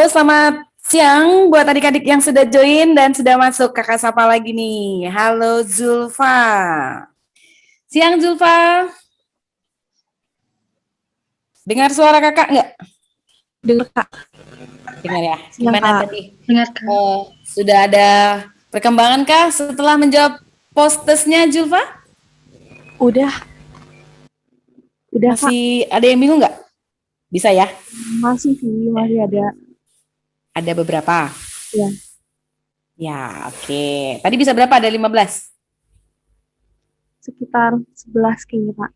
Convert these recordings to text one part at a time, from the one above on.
selamat siang buat adik-adik yang sudah join dan sudah masuk. Kakak sapa lagi nih. Halo Zulfa. Siang Zulfa. Dengar suara kakak nggak? Dengar Kak. Dengar ya. Siang, Gimana Kak. tadi? Dengar Kak. Sudah ada perkembangan kah setelah menjawab post-testnya Zulfa? Udah Masih Kak. Ada yang bingung nggak? Bisa ya? Masih sih, masih ada. Ada beberapa? Ya. Ya, oke. Tadi bisa berapa? Ada 15? Sekitar 11 kayaknya, Pak.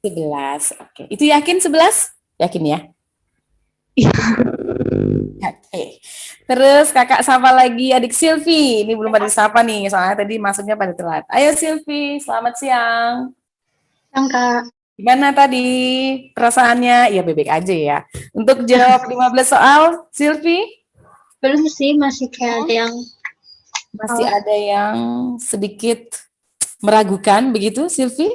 11, oke. Itu yakin 11? Yakin ya? Iya. Oke. Terus kakak sapa lagi adik Silvi. Ini belum pada disapa nih, soalnya tadi masuknya pada telat. Ayo Silvi, selamat siang. Siang, Kak. Gimana tadi perasaannya? Ya bebek aja ya. Untuk jawab 15 soal, Silvi? Belum sih, masih kayak ada yang Masih ada yang sedikit meragukan begitu, Silvi?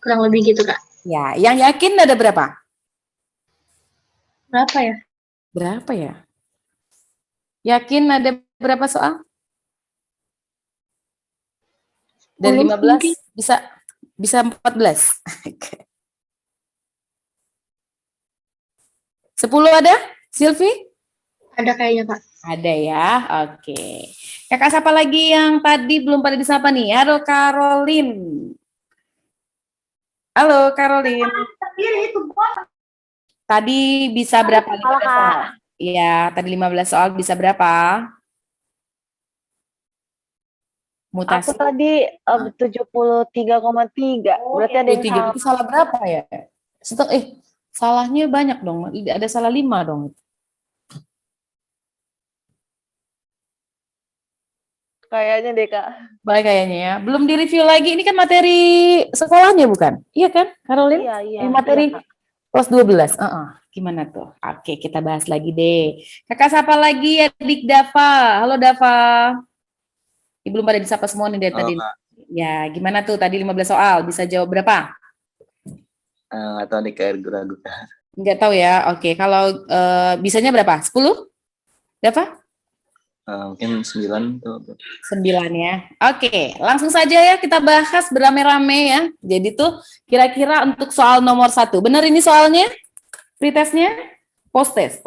kurang lebih gitu, Kak. Ya, yang yakin ada berapa? Berapa ya? Berapa ya? Yakin ada berapa soal? Dari 15 mungkin? bisa 14. 10 ada, Silvi? Ada kayaknya, Kak. Ada ya, oke. Kakak siapa lagi yang tadi belum pada disapa nih? Halo Caroline. Halo Caroline. Tadi bisa berapa? 15 soal? Iya, tadi 15 soal bisa berapa? Mutasi. Aku tadi 73,3. Berarti ada yang salah. Itu salah berapa ya? Salahnya banyak dong. Ada salah 5 dong. Kayaknya deh, Kak. Baik kayaknya ya. Belum direview lagi. Ini kan materi sekolahnya bukan? Iya kan, Caroline? Iya. Materi Iya, kelas 12. Gimana tuh? Oke, kita bahas lagi deh. Kakak sapa lagi ya, Dik Dava. Halo Dava. Belum pada disapa semua nih dari tadi. Kak. Ya, gimana tuh tadi 15 soal? Bisa jawab berapa? Nggak tahu nih, kayak ragu-ragu. Nggak tahu ya. Oke, kalau bisanya berapa? 10? Dava? Mungkin 9 tuh. 9 ya. Oke, langsung saja ya kita bahas beramai-ramai ya. Jadi tuh kira-kira untuk soal nomor 1. Benar ini soalnya? Pretestnya? Post-test.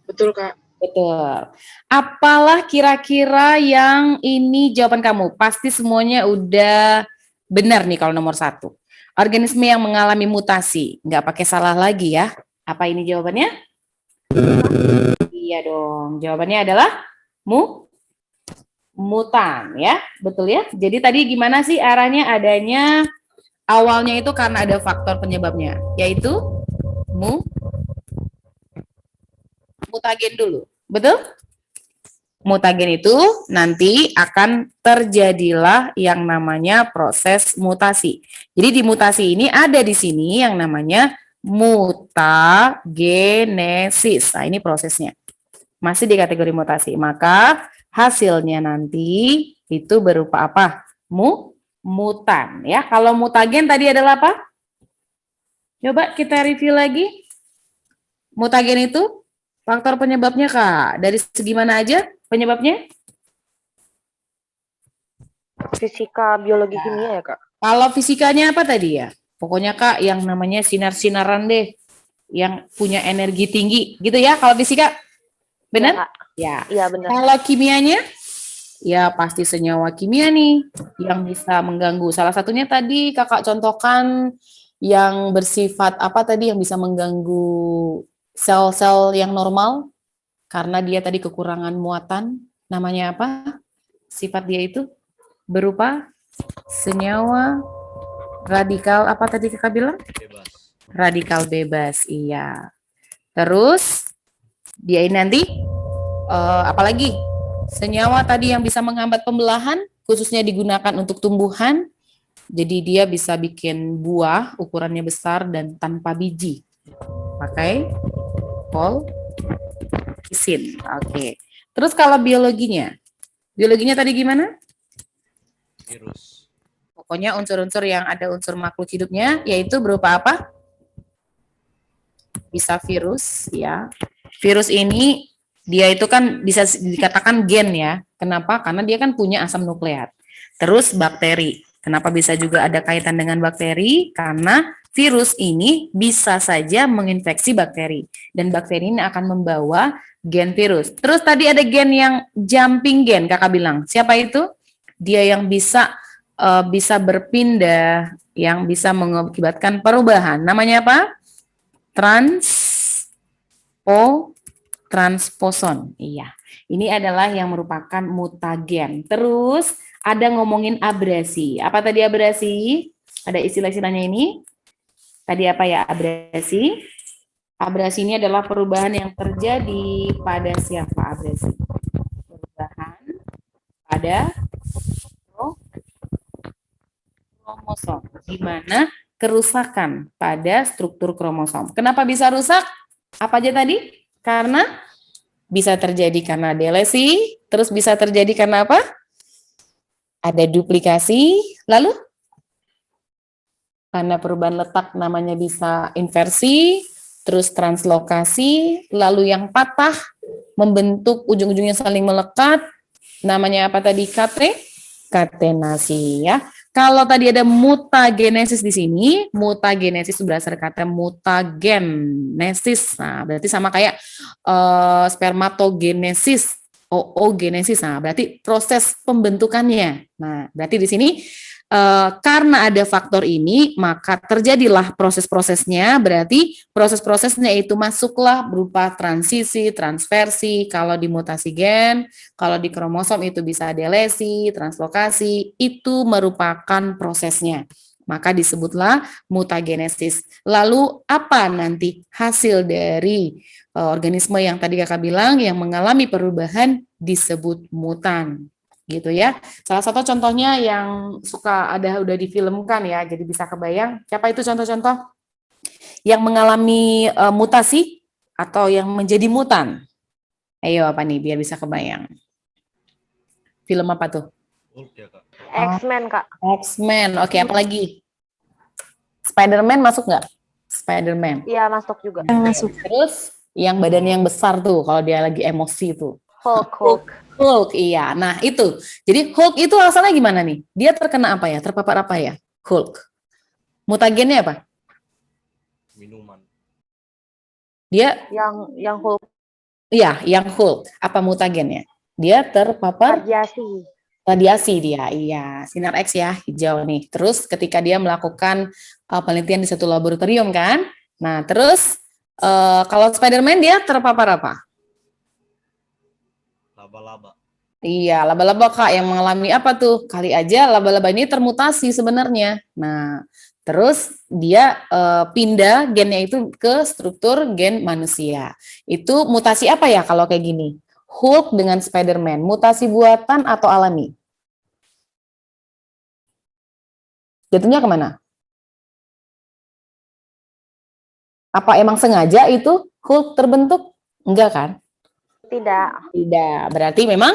Betul, Kak. Betul. Apalah kira-kira yang ini jawaban kamu? Pasti semuanya udah benar nih kalau nomor 1. Organisme yang mengalami mutasi. Nggak pakai salah lagi ya. Apa ini jawabannya? Iya dong. Jawabannya adalah mutan ya. Betul ya. Jadi tadi gimana sih arahnya? Adanya awalnya itu karena ada faktor penyebabnya. Yaitu mutagen dulu. Betul? Mutagen itu nanti akan terjadilah yang namanya proses mutasi. Jadi di mutasi ini ada di sini yang namanya mutagenesis. Nah, ini prosesnya. Masih di kategori mutasi. Maka hasilnya nanti itu berupa apa? Mutan ya. Kalau mutagen tadi adalah apa? Coba kita review lagi. Mutagen itu faktor penyebabnya, Kak. Dari segi mana aja penyebabnya? Fisika, biologi, kimia ya, Kak? Kalau fisikanya apa tadi ya? Pokoknya, Kak, yang namanya sinar-sinaran deh. Yang punya energi tinggi. Gitu ya, kalau fisika? Benar? Ya. Iya, benar. Kalau kimianya? Ya, pasti senyawa kimia nih. Yang bisa mengganggu. Salah satunya tadi Kakak contohkan yang bersifat apa tadi yang bisa mengganggu sel-sel yang normal karena dia tadi kekurangan muatan, namanya apa? Sifat dia itu berupa senyawa radikal apa tadi Kakak bilang? Bebas. Radikal bebas, iya. Terus dia ini nanti apalagi senyawa tadi yang bisa menghambat pembelahan khususnya digunakan untuk tumbuhan. Jadi dia bisa bikin buah ukurannya besar dan tanpa biji. Pakai polkisin. Oke. Terus kalau biologinya? Biologinya tadi gimana? Virus. Pokoknya unsur-unsur yang ada unsur makhluk hidupnya yaitu berupa apa? Bisa virus ya. Virus ini Dia itu kan bisa dikatakan gen ya. Kenapa? Karena dia kan punya asam nukleat. Terus bakteri. Kenapa bisa juga ada kaitan dengan bakteri? Karena virus ini bisa saja menginfeksi bakteri. Dan bakteri ini akan membawa gen virus. Terus tadi ada gen yang jumping gen, kakak bilang. Siapa itu? Dia yang bisa berpindah, yang bisa mengakibatkan perubahan. Namanya apa? Transposon. Iya. Ini adalah yang merupakan mutagen. Terus ada ngomongin abrasi. Apa tadi abrasi? Ada istilah-istilahnya ini. Tadi apa ya abrasi? Abrasi ini adalah perubahan yang terjadi pada siapa abrasi? Perubahan pada kromosom, di mana kerusakan pada struktur kromosom. Kenapa bisa rusak? Apa aja tadi? Karena bisa terjadi karena delesi, terus bisa terjadi karena apa? Ada duplikasi, lalu karena perubahan letak namanya bisa inversi, terus translokasi, lalu yang patah membentuk ujung-ujungnya saling melekat, namanya apa tadi? Katenasi ya. Kalau tadi ada mutagenesis di sini, mutagenesis berasal kata mutagenesis. Nah, berarti sama kayak spermatogenesis, oogenesis. Nah, berarti proses pembentukannya. Nah, berarti di sini karena ada faktor ini, maka terjadilah proses-prosesnya, berarti proses-prosesnya itu masuklah berupa transisi, transversi, kalau di mutasi gen, kalau di kromosom itu bisa delesi, translokasi, itu merupakan prosesnya. Maka disebutlah mutagenesis. Lalu apa nanti hasil dari organisme yang tadi kakak bilang yang mengalami perubahan disebut mutan. Gitu ya. Salah satu contohnya yang suka udah difilmkan ya, jadi bisa kebayang. Siapa itu contoh-contoh yang mengalami mutasi atau yang menjadi mutan? Ayo apa nih biar bisa kebayang. Film apa tuh? Hulk ya kak. X-Men, Kak. X-Men. Oke, apa lagi? Spider-Man masuk nggak? Spider-Man. Iya, masuk juga. Masuk. Terus yang badannya yang besar tuh kalau dia lagi emosi tuh. Hulk. Hulk, iya. Nah, itu. Jadi Hulk itu asalnya gimana nih? Dia terkena apa ya? Terpapar apa ya? Hulk. Mutagennya apa? Minuman. Dia, Yang Hulk iya, yang Hulk. Apa mutagennya? Dia terpapar radiasi dia, iya. Sinar X ya, hijau nih. Terus ketika dia melakukan penelitian di satu laboratorium kan? Nah, terus kalau Spider-Man dia terpapar apa? Laba-laba. Iya, laba-laba Kak yang mengalami apa tuh? Kali aja laba-laba ini termutasi sebenarnya. Nah, terus dia pindah gennya itu ke struktur gen manusia. Itu mutasi apa ya kalau kayak gini? Hulk dengan Spider-Man, mutasi buatan atau alami? Jatuhnya kemana? Apa emang sengaja itu Hulk terbentuk? Enggak kan? tidak. Tidak, berarti memang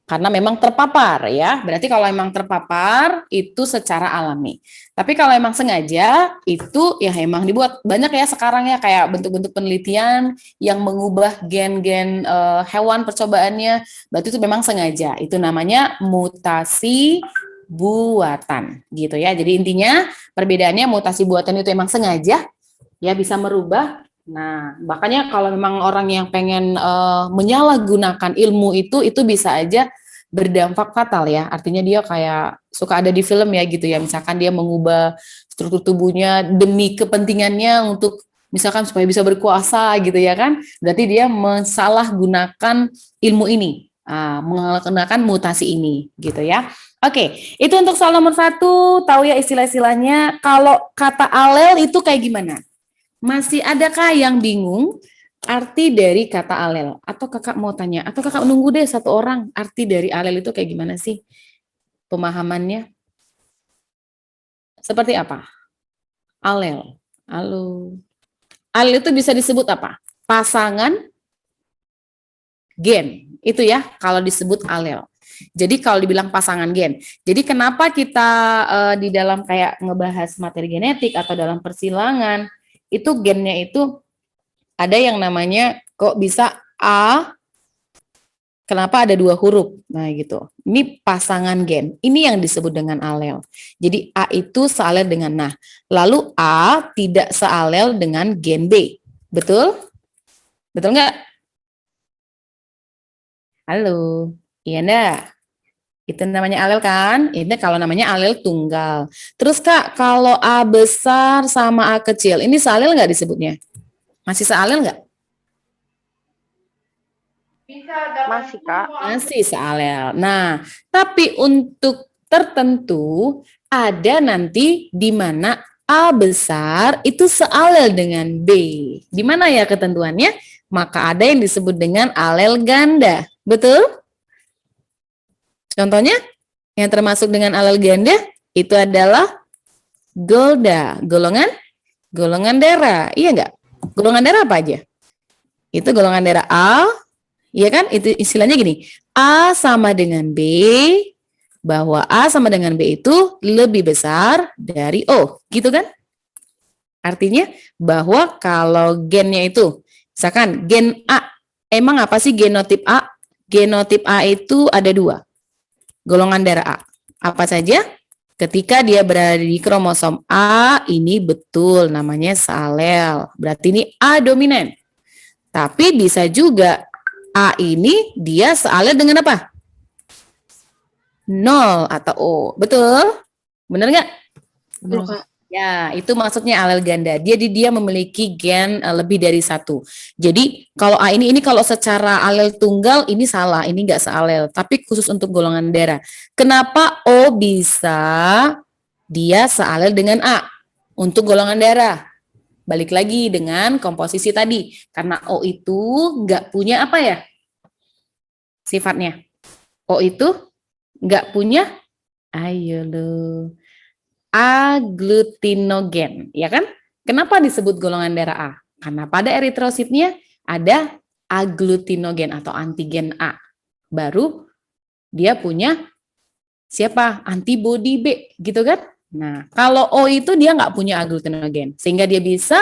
karena memang terpapar ya. Berarti kalau memang terpapar itu secara alami. Tapi kalau memang sengaja itu ya emang dibuat banyak ya sekarang ya kayak bentuk-bentuk penelitian yang mengubah gen-gen hewan percobaannya. Berarti itu memang sengaja. Itu namanya mutasi buatan gitu ya. Jadi intinya perbedaannya mutasi buatan itu emang sengaja ya bisa merubah. Nah, makanya kalau memang orang yang pengen menyalahgunakan ilmu itu bisa aja berdampak fatal ya. Artinya dia kayak suka ada di film ya gitu ya. Misalkan dia mengubah struktur tubuhnya demi kepentingannya untuk misalkan supaya bisa berkuasa gitu ya kan. Berarti dia mensalahgunakan ilmu ini, menggunakan mutasi ini gitu ya. Oke, itu untuk soal nomor 1. Tahu ya istilah-istilahnya. Kalau kata alel itu kayak gimana? Masih adakah yang bingung arti dari kata alel? Atau kakak mau tanya? Atau kakak nunggu deh satu orang arti dari alel itu kayak gimana sih? Pemahamannya? Seperti apa? Alel. Halo. Alel itu bisa disebut apa? Pasangan gen. Itu ya kalau disebut alel. Jadi kalau dibilang pasangan gen. Jadi kenapa kita di dalam kayak ngebahas materi genetik atau dalam persilangan itu gennya itu ada yang namanya kok bisa A Kenapa ada 2 huruf? Nah, gitu. Ini pasangan gen. Ini yang disebut dengan alel. Jadi A itu sealel dengan nah. Lalu A tidak sealel dengan gen B. Betul? Betul nggak? Halo. Iya enggak? Itu namanya alel kan? Ini kalau namanya alel tunggal. Terus Kak, kalau A besar sama A kecil, ini sealel nggak disebutnya? Masih sealel nggak? Masih, Kak. Masih sealel. Nah, tapi untuk tertentu ada nanti di mana A besar itu sealel dengan B. Di mana ya ketentuannya? Maka ada yang disebut dengan alel ganda. Betul? Contohnya yang termasuk dengan alel ganda itu adalah golda, golongan darah. Iya enggak? Golongan darah apa aja? Itu golongan darah A. Iya kan? Itu istilahnya gini, A sama dengan B, bahwa A sama dengan B itu lebih besar dari O, gitu kan? Artinya bahwa kalau gennya itu, misalkan gen A, emang apa sih genotip A? Genotip A itu ada 2, golongan darah A. Apa saja? Ketika dia berada di kromosom A, ini betul namanya sealel. Berarti ini A dominan. Tapi bisa juga A ini dia sealel dengan apa? 0 atau O. Betul? Benar nggak? Betul, Kak. Ya, itu maksudnya alel ganda. Dia memiliki gen lebih dari 1. Jadi kalau A ini kalau secara alel tunggal ini salah, ini nggak sealel. Tapi khusus untuk golongan darah. Kenapa O bisa dia sealel dengan A untuk golongan darah? Balik lagi dengan komposisi tadi. Karena O itu nggak punya apa ya sifatnya? O itu nggak punya, ayo lo, aglutinogen, ya kan? Kenapa disebut golongan darah A? Karena pada eritrositnya ada aglutinogen atau antigen A. Baru dia punya siapa? Antibodi B, gitu kan? Nah, kalau O itu dia nggak punya aglutinogen, sehingga dia bisa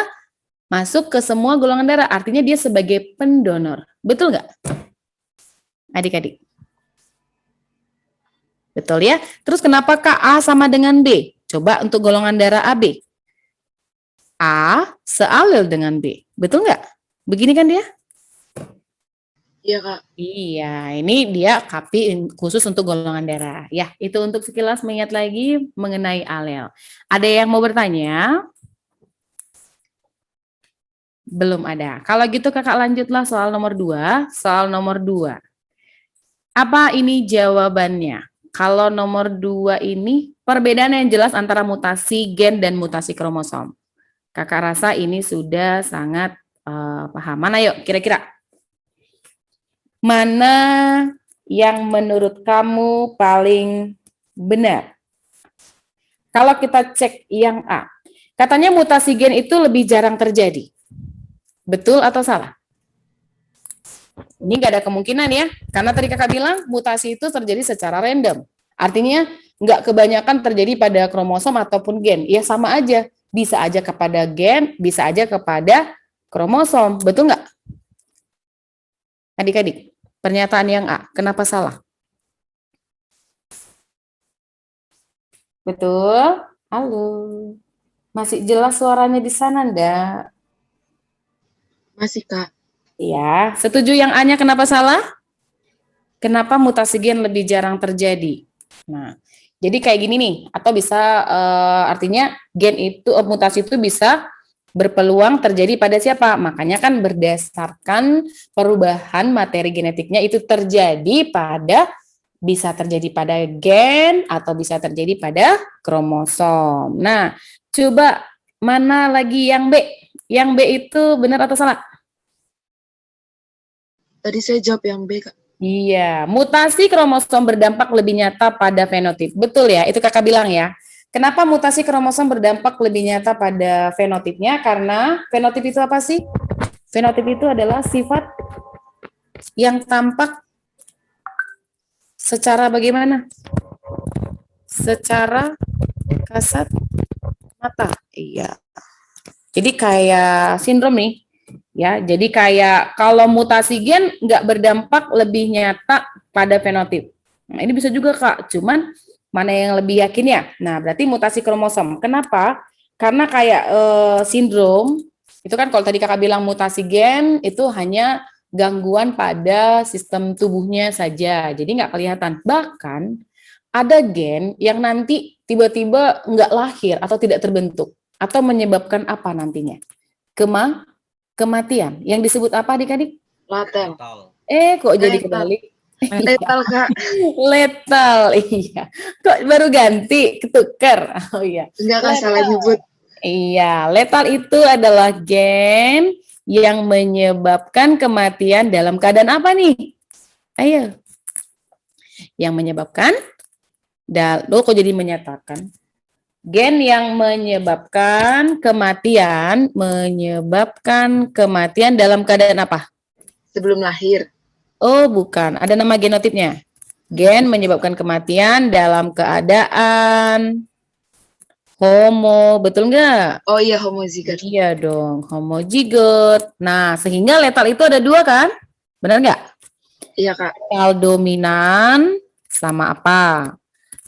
masuk ke semua golongan darah. Artinya dia sebagai pendonor. Betul nggak? Adik-adik. Betul ya? Terus kenapa A sama dengan B? Coba untuk golongan darah AB. A sealel dengan B. Betul nggak? Begini kan dia? Iya, Kak. Iya, ini dia KAPI khusus untuk golongan darah. Ya, itu untuk sekilas mengingat lagi mengenai alel. Ada yang mau bertanya? Belum ada. Kalau gitu kakak lanjutlah soal nomor 2. Soal nomor 2. Apa ini jawabannya? Kalau nomor 2 ini perbedaan yang jelas antara mutasi gen dan mutasi kromosom. Kakak rasa ini sudah sangat paham. Mana yuk kira-kira? Mana yang menurut kamu paling benar? Kalau kita cek yang A, katanya mutasi gen itu lebih jarang terjadi. Betul atau salah? Ini nggak ada kemungkinan ya, karena tadi kakak bilang mutasi itu terjadi secara random. Artinya nggak kebanyakan terjadi pada kromosom ataupun gen. Ya sama aja, bisa aja kepada gen, bisa aja kepada kromosom. Betul nggak? Adik-adik, pernyataan yang A, kenapa salah? Betul? Halo. Masih jelas suaranya di sana enggak? Masih, Kak. Ya, setuju yang A-nya kenapa salah? Kenapa mutasi gen lebih jarang terjadi? Nah, jadi kayak gini nih, atau bisa artinya gen itu mutasi itu bisa berpeluang terjadi pada siapa? Makanya kan berdasarkan perubahan materi genetiknya itu bisa terjadi pada gen atau bisa terjadi pada kromosom. Nah, coba mana lagi yang B? Yang B itu benar atau salah? Tadi saya jawab yang B, Kak. Iya, mutasi kromosom berdampak lebih nyata pada fenotip. Betul ya, itu kakak bilang ya. Kenapa mutasi kromosom berdampak lebih nyata pada fenotipnya? Karena fenotip itu apa sih? Fenotip itu adalah sifat yang tampak secara bagaimana? Secara kasat mata. Iya. Jadi kayak sindrom nih. Ya, jadi kayak kalau mutasi gen nggak berdampak lebih nyata pada fenotip. Nah, ini bisa juga Kak, cuman mana yang lebih yakin ya? Nah, berarti mutasi kromosom. Kenapa? Karena kayak sindrom, itu kan kalau tadi Kakak bilang mutasi gen itu hanya gangguan pada sistem tubuhnya saja, jadi nggak kelihatan. Bahkan ada gen yang nanti tiba-tiba nggak lahir atau tidak terbentuk, atau menyebabkan apa nantinya? Kematian. Yang disebut apa adik-adik? Laten. Letal. Kok jadi Letal. kebalik? Letal, Kak. Letal, iya. Kok baru ganti, ketukar? Oh iya. Enggak, Kak, salah nyebut. Iya, letal itu adalah gen yang menyebabkan kematian dalam keadaan apa nih? Ayo. Yang menyebabkan, kok jadi menyatakan? Gen yang menyebabkan kematian dalam keadaan apa? Sebelum lahir. Oh, bukan. Ada nama genotipnya. Gen menyebabkan kematian dalam keadaan homo, betul nggak? Oh iya, homozigot. Iya dong, homozigot. Nah, sehingga letal itu ada dua kan? Benar nggak? Iya, Kak. Letal dominan sama apa?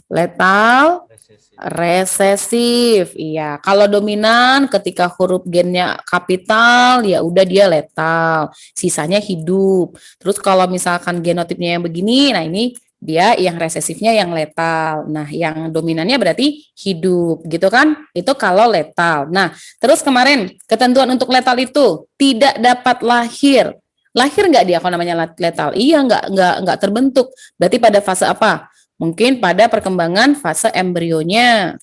Letal Resesi. resesif. Iya, kalau dominan ketika huruf gennya kapital ya udah dia letal, sisanya hidup. Terus kalau misalkan genotipnya yang begini, nah ini dia yang resesifnya yang letal. Nah, yang dominannya berarti hidup, gitu kan? Itu kalau letal. Nah, terus kemarin ketentuan untuk letal itu tidak dapat lahir. Lahir nggak dia kalau namanya letal? Iya, nggak terbentuk. Berarti pada fase apa? Mungkin pada perkembangan fase embrionya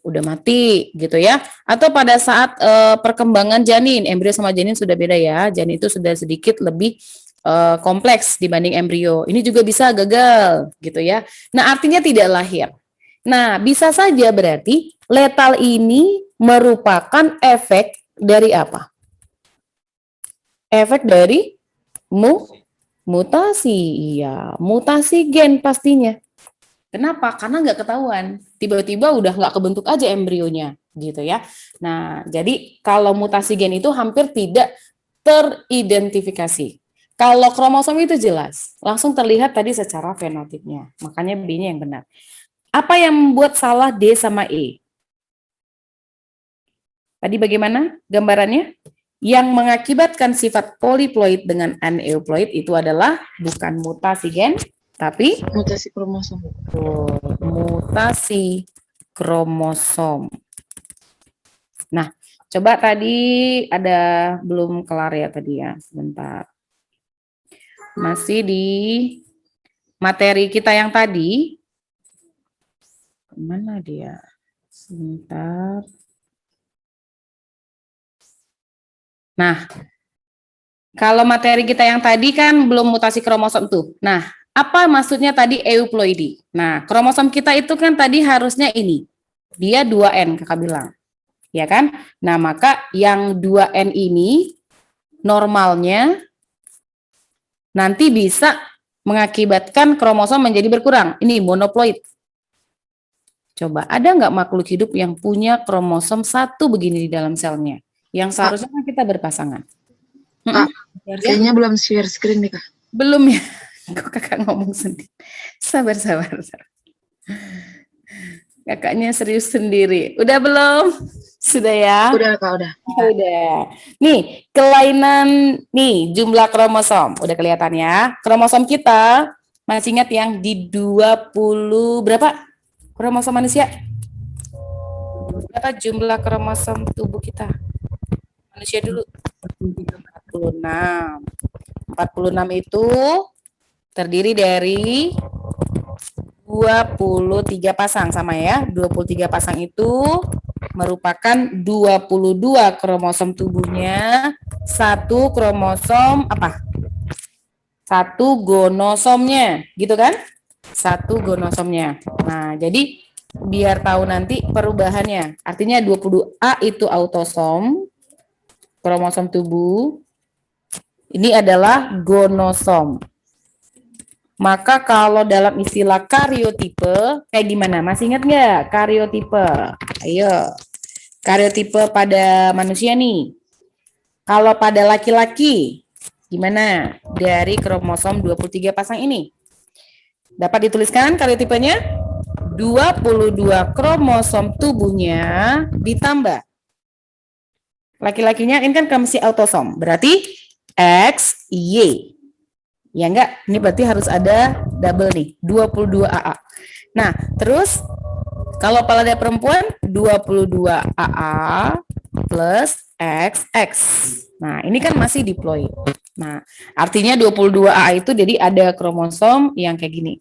udah mati gitu ya, atau pada saat perkembangan janin. Embrio sama janin sudah beda ya, janin itu sudah sedikit lebih kompleks dibanding embrio. Ini juga bisa gagal gitu ya. Nah, artinya tidak lahir. Nah, bisa saja berarti letal ini merupakan efek dari apa? Efek dari mutasi, iya, mutasi gen pastinya. Kenapa? Karena nggak ketahuan. Tiba-tiba udah nggak kebentuk aja embrionya, gitu ya. Nah, jadi kalau mutasi gen itu hampir tidak teridentifikasi. Kalau kromosom itu jelas, langsung terlihat tadi secara fenotipnya. Makanya B-nya yang benar. Apa yang membuat salah D sama E? Tadi bagaimana gambarannya? Yang mengakibatkan sifat poliploid dengan aneuploid itu adalah bukan mutasi gen, tapi Mutasi kromosom. mutasi kromosom. Nah, coba tadi ada belum kelar ya tadi ya, sebentar. Masih di materi kita yang tadi. Mana dia? Sebentar. Nah, kalau materi kita yang tadi kan belum mutasi kromosom tuh. Nah, apa maksudnya tadi euploidi? Nah, kromosom kita itu kan tadi harusnya ini. Dia 2N, Kakak bilang. Ya kan? Nah, maka yang 2N ini normalnya nanti bisa mengakibatkan kromosom menjadi berkurang. Ini monoploid. Coba, ada nggak makhluk hidup yang punya kromosom satu begini di dalam selnya? Yang seharusnya kan kita berpasangan. Kak, kayaknya belum share screen nih, Kak. Belum ya? Kok kakak ngomong sendiri? Sabar. Kakaknya serius sendiri. Udah belum? Sudah ya? Udah, Kak, udah. Udah. Nih, kelainan nih jumlah kromosom. Udah kelihatan ya. Kromosom kita masih ingat yang di 20 berapa? Kromosom manusia? Berapa jumlah kromosom tubuh kita? Manusia dulu. 46. 46 itu terdiri dari 23 pasang, sama ya. 23 pasang itu merupakan 22 kromosom tubuhnya, satu kromosom apa? Satu gonosomnya, gitu kan? Satu gonosomnya. Nah, jadi biar tahu nanti perubahannya. Artinya 20A itu autosom, kromosom tubuh. Ini adalah gonosom. Maka kalau dalam istilah karyotipe, kayak gimana? Masih ingat nggak karyotipe? Ayo, karyotipe pada manusia nih. Kalau pada laki-laki, gimana dari kromosom 23 pasang ini? Dapat dituliskan kariotipenya? 22 kromosom tubuhnya ditambah. Laki-lakinya ini kan masih autosom, berarti X, Y. Ya enggak, ini berarti harus ada double nih, 22 AA. Nah, terus kalau pada perempuan 22 AA plus XX. Nah, ini kan masih diploid. Nah, artinya 22 AA itu jadi ada kromosom yang kayak gini.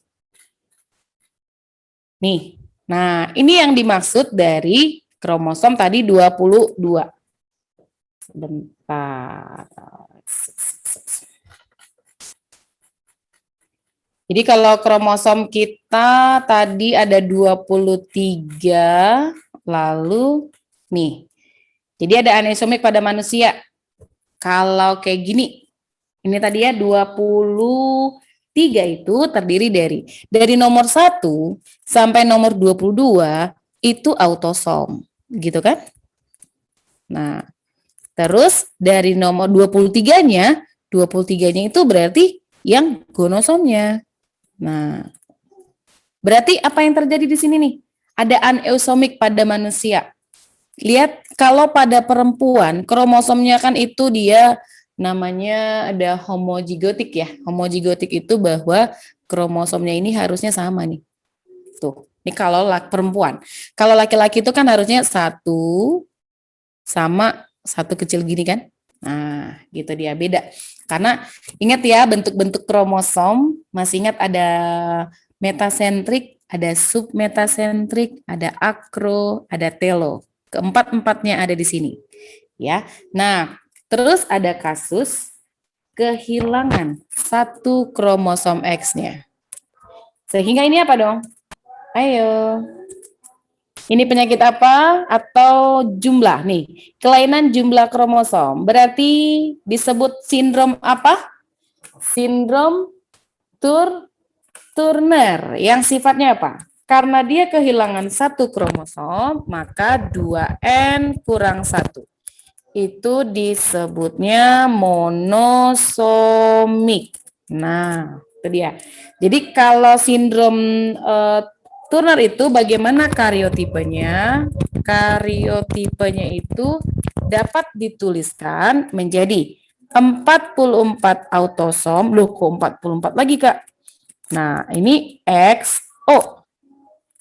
Nih. Nah, ini yang dimaksud dari kromosom tadi 22. Sebentar. Jadi kalau kromosom kita tadi ada 23, lalu nih. Jadi ada aneusomik pada manusia. Kalau kayak gini, ini tadi ya 23 itu terdiri dari nomor 1 sampai nomor 22 itu autosom, gitu kan? Nah, terus dari nomor 23-nya itu berarti yang gonosomnya. Nah, berarti apa yang terjadi di sini nih? Ada aneusomik pada manusia. Lihat, kalau pada perempuan, kromosomnya kan itu dia namanya ada homozigotik ya. Homozigotik itu bahwa kromosomnya ini harusnya sama nih. Tuh, ini kalau perempuan. Kalau laki-laki itu kan harusnya 1 sama 1 kecil gini kan. Nah, gitu dia, beda. Karena ingat ya, bentuk-bentuk kromosom, masih ingat ada metasentrik, ada submetasentrik, ada akro, ada telo. Keempat-empatnya ada di sini. Ya. Nah, terus ada kasus kehilangan 1 kromosom X-nya. Sehingga ini apa dong? Ayo. Ini penyakit apa atau jumlah nih? Kelainan jumlah kromosom. Berarti disebut sindrom apa? Sindrom Turner. Yang sifatnya apa? Karena dia kehilangan 1 kromosom, maka 2N kurang 1. Itu disebutnya monosomik. Nah, itu dia. Jadi kalau sindrom Turner itu bagaimana kariotipenya? Kariotipenya itu dapat dituliskan menjadi 44 autosom. Loh, kok 44 lagi, Kak? Nah, ini XO.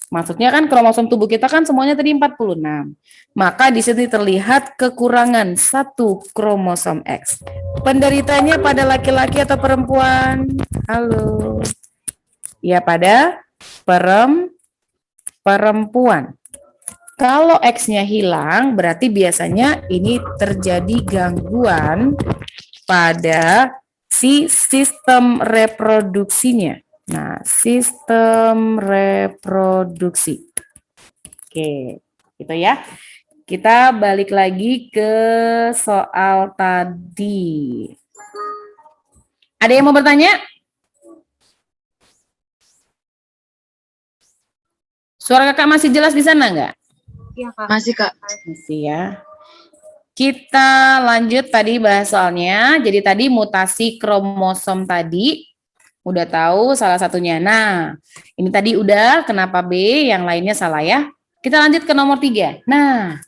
Maksudnya kan kromosom tubuh kita kan semuanya tadi 46. Maka di sini terlihat kekurangan 1 kromosom X. Penderitanya pada laki-laki atau perempuan? Halo. Ya, pada perempuan. Kalau X-nya hilang, berarti biasanya ini terjadi gangguan pada si sistem reproduksinya. Nah, sistem reproduksi. Oke, gitu ya. Kita balik lagi ke soal tadi. Ada yang mau bertanya? Suara kakak masih jelas di sana nggak? Iya, Kak. Masih, Kak. Masih ya. Kita lanjut tadi bahas soalnya. Jadi tadi mutasi kromosom tadi udah tahu salah satunya. Nah, ini tadi udah, kenapa B, yang lainnya salah ya. Kita lanjut ke nomor 3. Nah,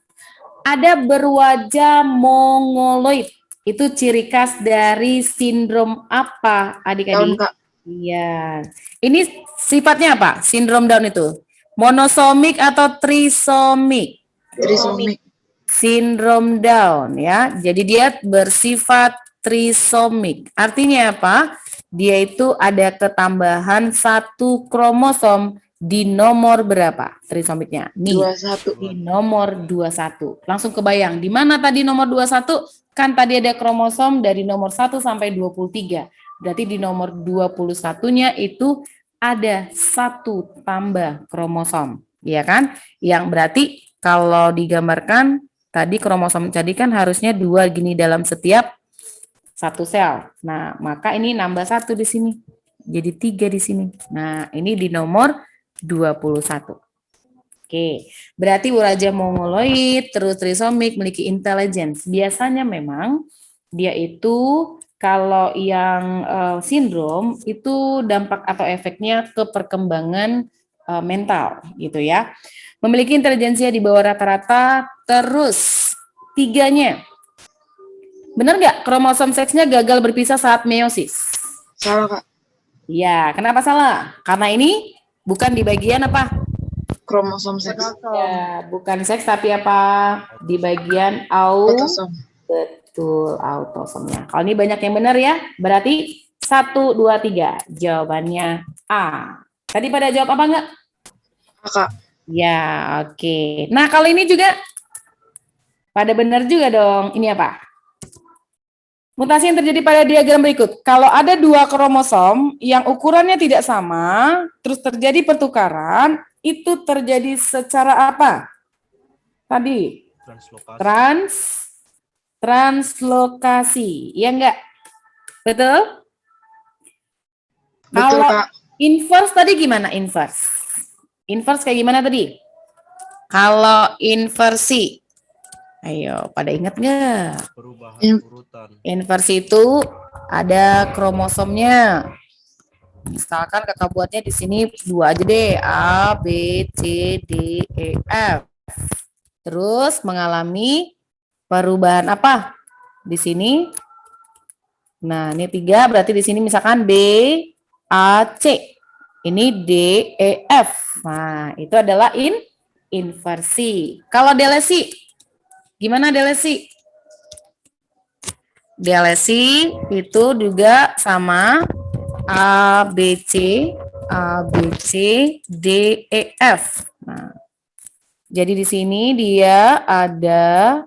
ada berwajah mongoloid. Itu ciri khas dari sindrom apa, Down, adik-adik? Kak. Iya. Ini sifatnya apa? Sindrom Down itu? Monosomik atau trisomik? Trisomik. Sindrom Down ya. Jadi dia bersifat trisomik. Artinya apa? Dia itu ada ketambahan 1 kromosom di nomor berapa trisomiknya? Nih, 21. di nomor 21. Langsung kebayang, di mana tadi nomor 21? Kan tadi ada kromosom dari nomor 1 sampai 23. Berarti di nomor 21-nya itu ada 1 tambah kromosom, ya kan? Yang berarti kalau digambarkan tadi kromosom tadi kan harusnya 2 gini dalam setiap 1 sel. Nah, maka ini nambah 1 di sini. Jadi 3 di sini. Nah, ini di nomor 21. Oke, berarti wajah mongoloid terus trisomik memiliki intelligence. Biasanya memang Dia itu kalau yang sindrom itu dampak atau efeknya ke perkembangan mental gitu ya. Memiliki intelijensia di bawah rata-rata, terus tiganya. Benar nggak kromosom seksnya gagal berpisah saat meiosis? Salah, Kak. Ya, kenapa salah? Karena ini bukan di bagian apa? Kromosom seks. Ya, bukan seks tapi apa? Di bagian Autosom. betul autosomnya. Kalau ini banyak yang benar ya, berarti 1, 2, 3. Jawabannya A. Tadi pada jawab apa enggak? Kak. Ya, oke. Nah, kalau ini juga pada benar juga dong. Ini apa? Mutasi yang terjadi pada diagram berikut. Kalau ada 2 kromosom yang ukurannya tidak sama, terus terjadi pertukaran, itu terjadi secara apa? Tadi Translokasi. translokasi, ya enggak? Betul? Betul, Kalau Kak. inverse tadi gimana inverse? Inverse kayak gimana tadi? Kalau inversi, ayo pada ingat nggak? Perubahan In- urutan. Inversi itu ada kromosomnya. Misalkan kakak buatnya di sini 2 aja deh, A, B, C, D, E, F. Terus mengalami perubahan apa? Di sini. Nah, ini 3 berarti di sini misalkan B, A, C. Ini D, E, F. Nah, itu adalah inversi. Kalau delesi, gimana delesi? Delesi itu juga sama A, B, C, A, B, C, D, E, F. Nah, jadi di sini dia ada,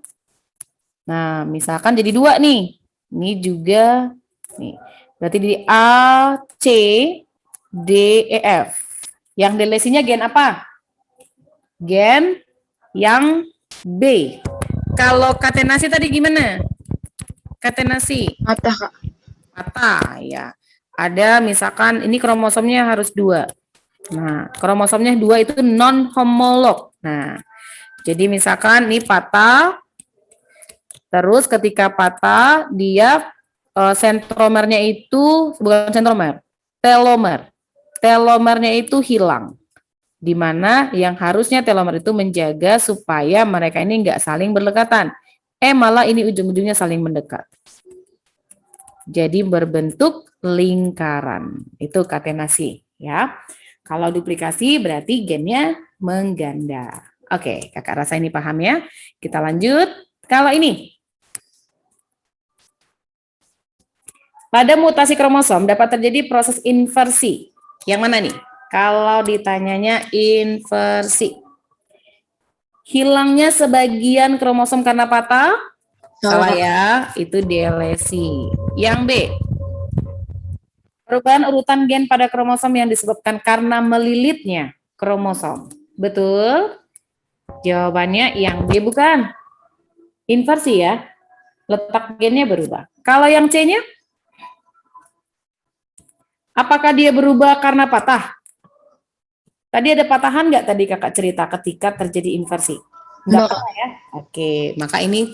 nah misalkan jadi 2 nih. Ini juga, nih. Berarti di A, C, D, E, F. Yang delesinya gen apa? Gen yang B. Kalau katenasi tadi gimana? Katenasi Patah, Kak. patah ya. Ada misalkan ini kromosomnya harus 2. Nah, kromosomnya 2 itu non homolog. Nah, jadi misalkan ini patah, terus ketika patah dia sentromernya itu bukan sentromer, telomer. Telomernya itu hilang. Di mana yang harusnya telomer itu menjaga supaya mereka ini enggak saling berdekatan. Malah ini ujung-ujungnya saling mendekat. Jadi berbentuk lingkaran. Itu katenasi ya. Kalau duplikasi berarti gennya mengganda. Oke, kakak rasa ini paham ya. Kita lanjut. Kalau ini. Pada mutasi kromosom dapat terjadi proses inversi. Yang mana nih? Kalau ditanyanya inversi. Hilangnya sebagian kromosom karena patah? Salah Salah, Kak. ya, itu delesi. Yang B. Perubahan urutan gen pada kromosom yang disebabkan karena melilitnya kromosom. Betul? Jawabannya yang B bukan. Inversi ya. Letak gennya berubah. Kalau yang C-nya? Apakah dia berubah karena patah? Tadi ada patahan nggak tadi kakak cerita ketika terjadi inversi? Nggak Enggak, Kak. pernah ya? Oke, maka ini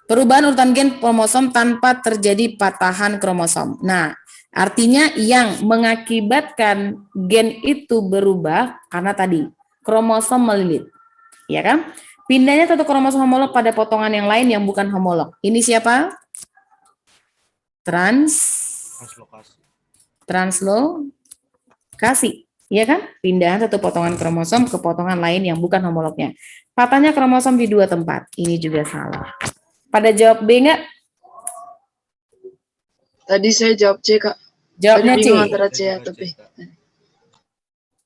perubahan urutan gen kromosom tanpa terjadi patahan kromosom. Nah, artinya yang mengakibatkan gen itu berubah karena tadi kromosom melilit, ya kan? Pindahnya satu kromosom homolog pada potongan yang lain yang bukan homolog. Ini siapa? Translokasi. Translokasi, ya kan? Pindahan satu potongan kromosom ke potongan lain yang bukan homolognya. Patahnya kromosom di 2 tempat. Ini juga salah. Pada jawab B enggak? Tadi saya jawab C, Kak. Jawabnya Tadi C. bingung antara C atau B.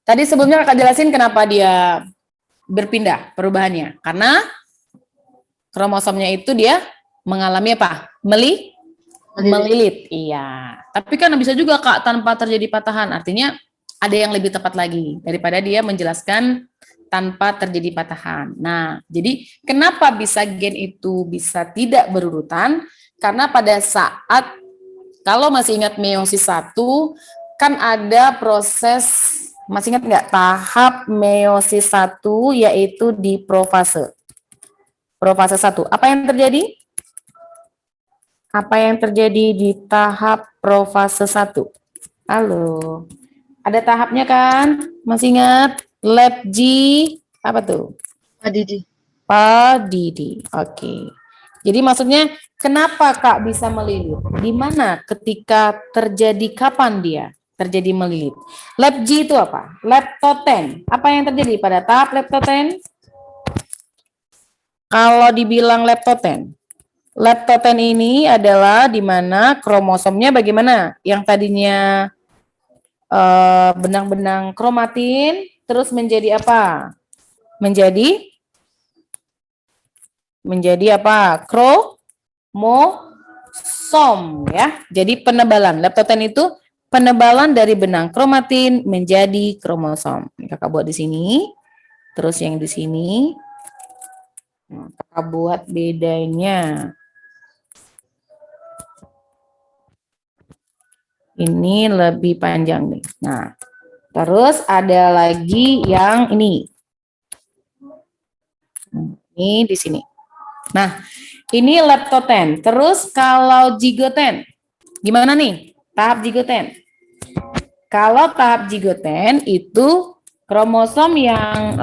Tadi sebelumnya kakak jelasin kenapa dia berpindah perubahannya. Karena kromosomnya itu dia mengalami apa? Melilit. Iya. Tapi kan bisa juga Kak tanpa terjadi patahan. Artinya ada yang lebih tepat lagi daripada dia menjelaskan tanpa terjadi patahan. Nah, jadi kenapa bisa gen itu bisa tidak berurutan? Karena pada saat kalau masih ingat meiosis 1 kan ada proses, masih ingat nggak tahap meiosis 1 yaitu di profase. Profase 1. Apa yang terjadi? Apa yang terjadi di tahap profase 1? Halo. Ada tahapnya kan? Masih ingat? Lab G, apa tuh? Adidi. Padidi. Oke. Jadi maksudnya kenapa Kak bisa melilit? Di mana ketika terjadi, kapan dia terjadi melilit? Lab G itu apa? Leptoten. Apa yang terjadi pada tahap leptoten? Kalau dibilang leptoten. Leptoten ini adalah di mana kromosomnya bagaimana? Yang tadinya benang-benang kromatin terus menjadi apa? Menjadi apa? Kromosom ya. Jadi penebalan. Leptoten itu penebalan dari benang kromatin menjadi kromosom. Ini Kakak buat di sini. Terus yang di sini Kakak buat bedanya. Ini lebih panjang nih. Nah, terus ada lagi yang ini. Ini di sini. Nah, ini leptoten. Terus kalau zigoten, gimana nih? Tahap zigoten. Kalau tahap zigoten itu kromosom yang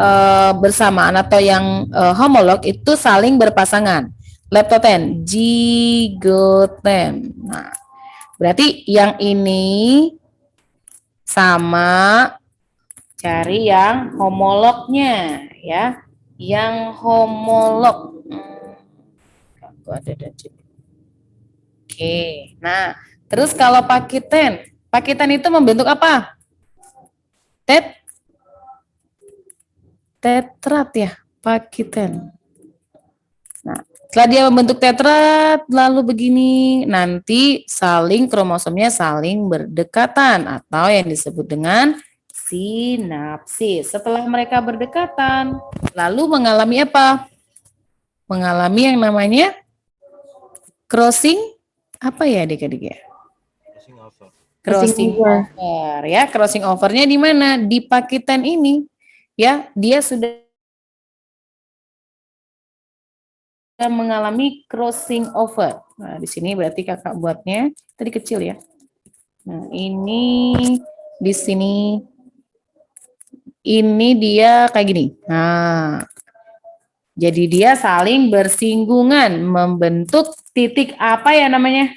bersamaan atau yang homolog itu saling berpasangan. Leptoten, zigoten. Nah, berarti yang ini sama, cari yang homolognya ya. Yang homolog. Oke. Nah, terus kalau pakiten itu membentuk apa? Tetrat ya, pakiten. Nah, setelah dia membentuk tetrat, lalu begini, nanti kromosomnya saling berdekatan atau yang disebut dengan sinapsis. Setelah mereka berdekatan, lalu mengalami apa? Mengalami yang namanya crossing, apa ya adik-adik ya? Crossing over. Crossing over ya. Crossing overnya di mana? Di pakitan ini ya, dia sudah mengalami crossing over. Nah, di sini berarti Kakak buatnya tadi kecil ya. Nah, ini di sini ini dia kayak gini. Nah, jadi dia saling bersinggungan membentuk titik apa ya namanya?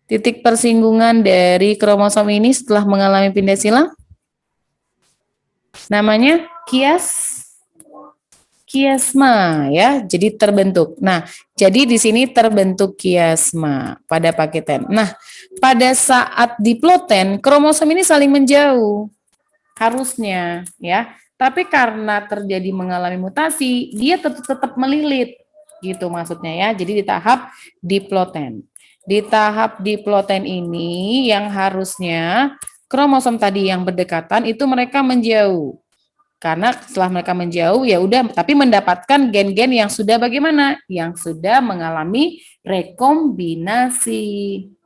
Titik persinggungan dari kromosom ini setelah mengalami pindah silang? Namanya kiasma ya, jadi terbentuk. Nah, jadi di sini terbentuk kiasma pada paketen. Nah, pada saat diploten kromosom ini saling menjauh harusnya ya. Tapi karena terjadi mengalami mutasi, dia tetap melilit gitu maksudnya ya. Jadi di tahap diploten. Di tahap diploten ini yang harusnya kromosom tadi yang berdekatan itu mereka menjauh. Karena setelah mereka menjauh ya udah, tapi mendapatkan gen-gen yang sudah bagaimana? Yang sudah mengalami rekombinasi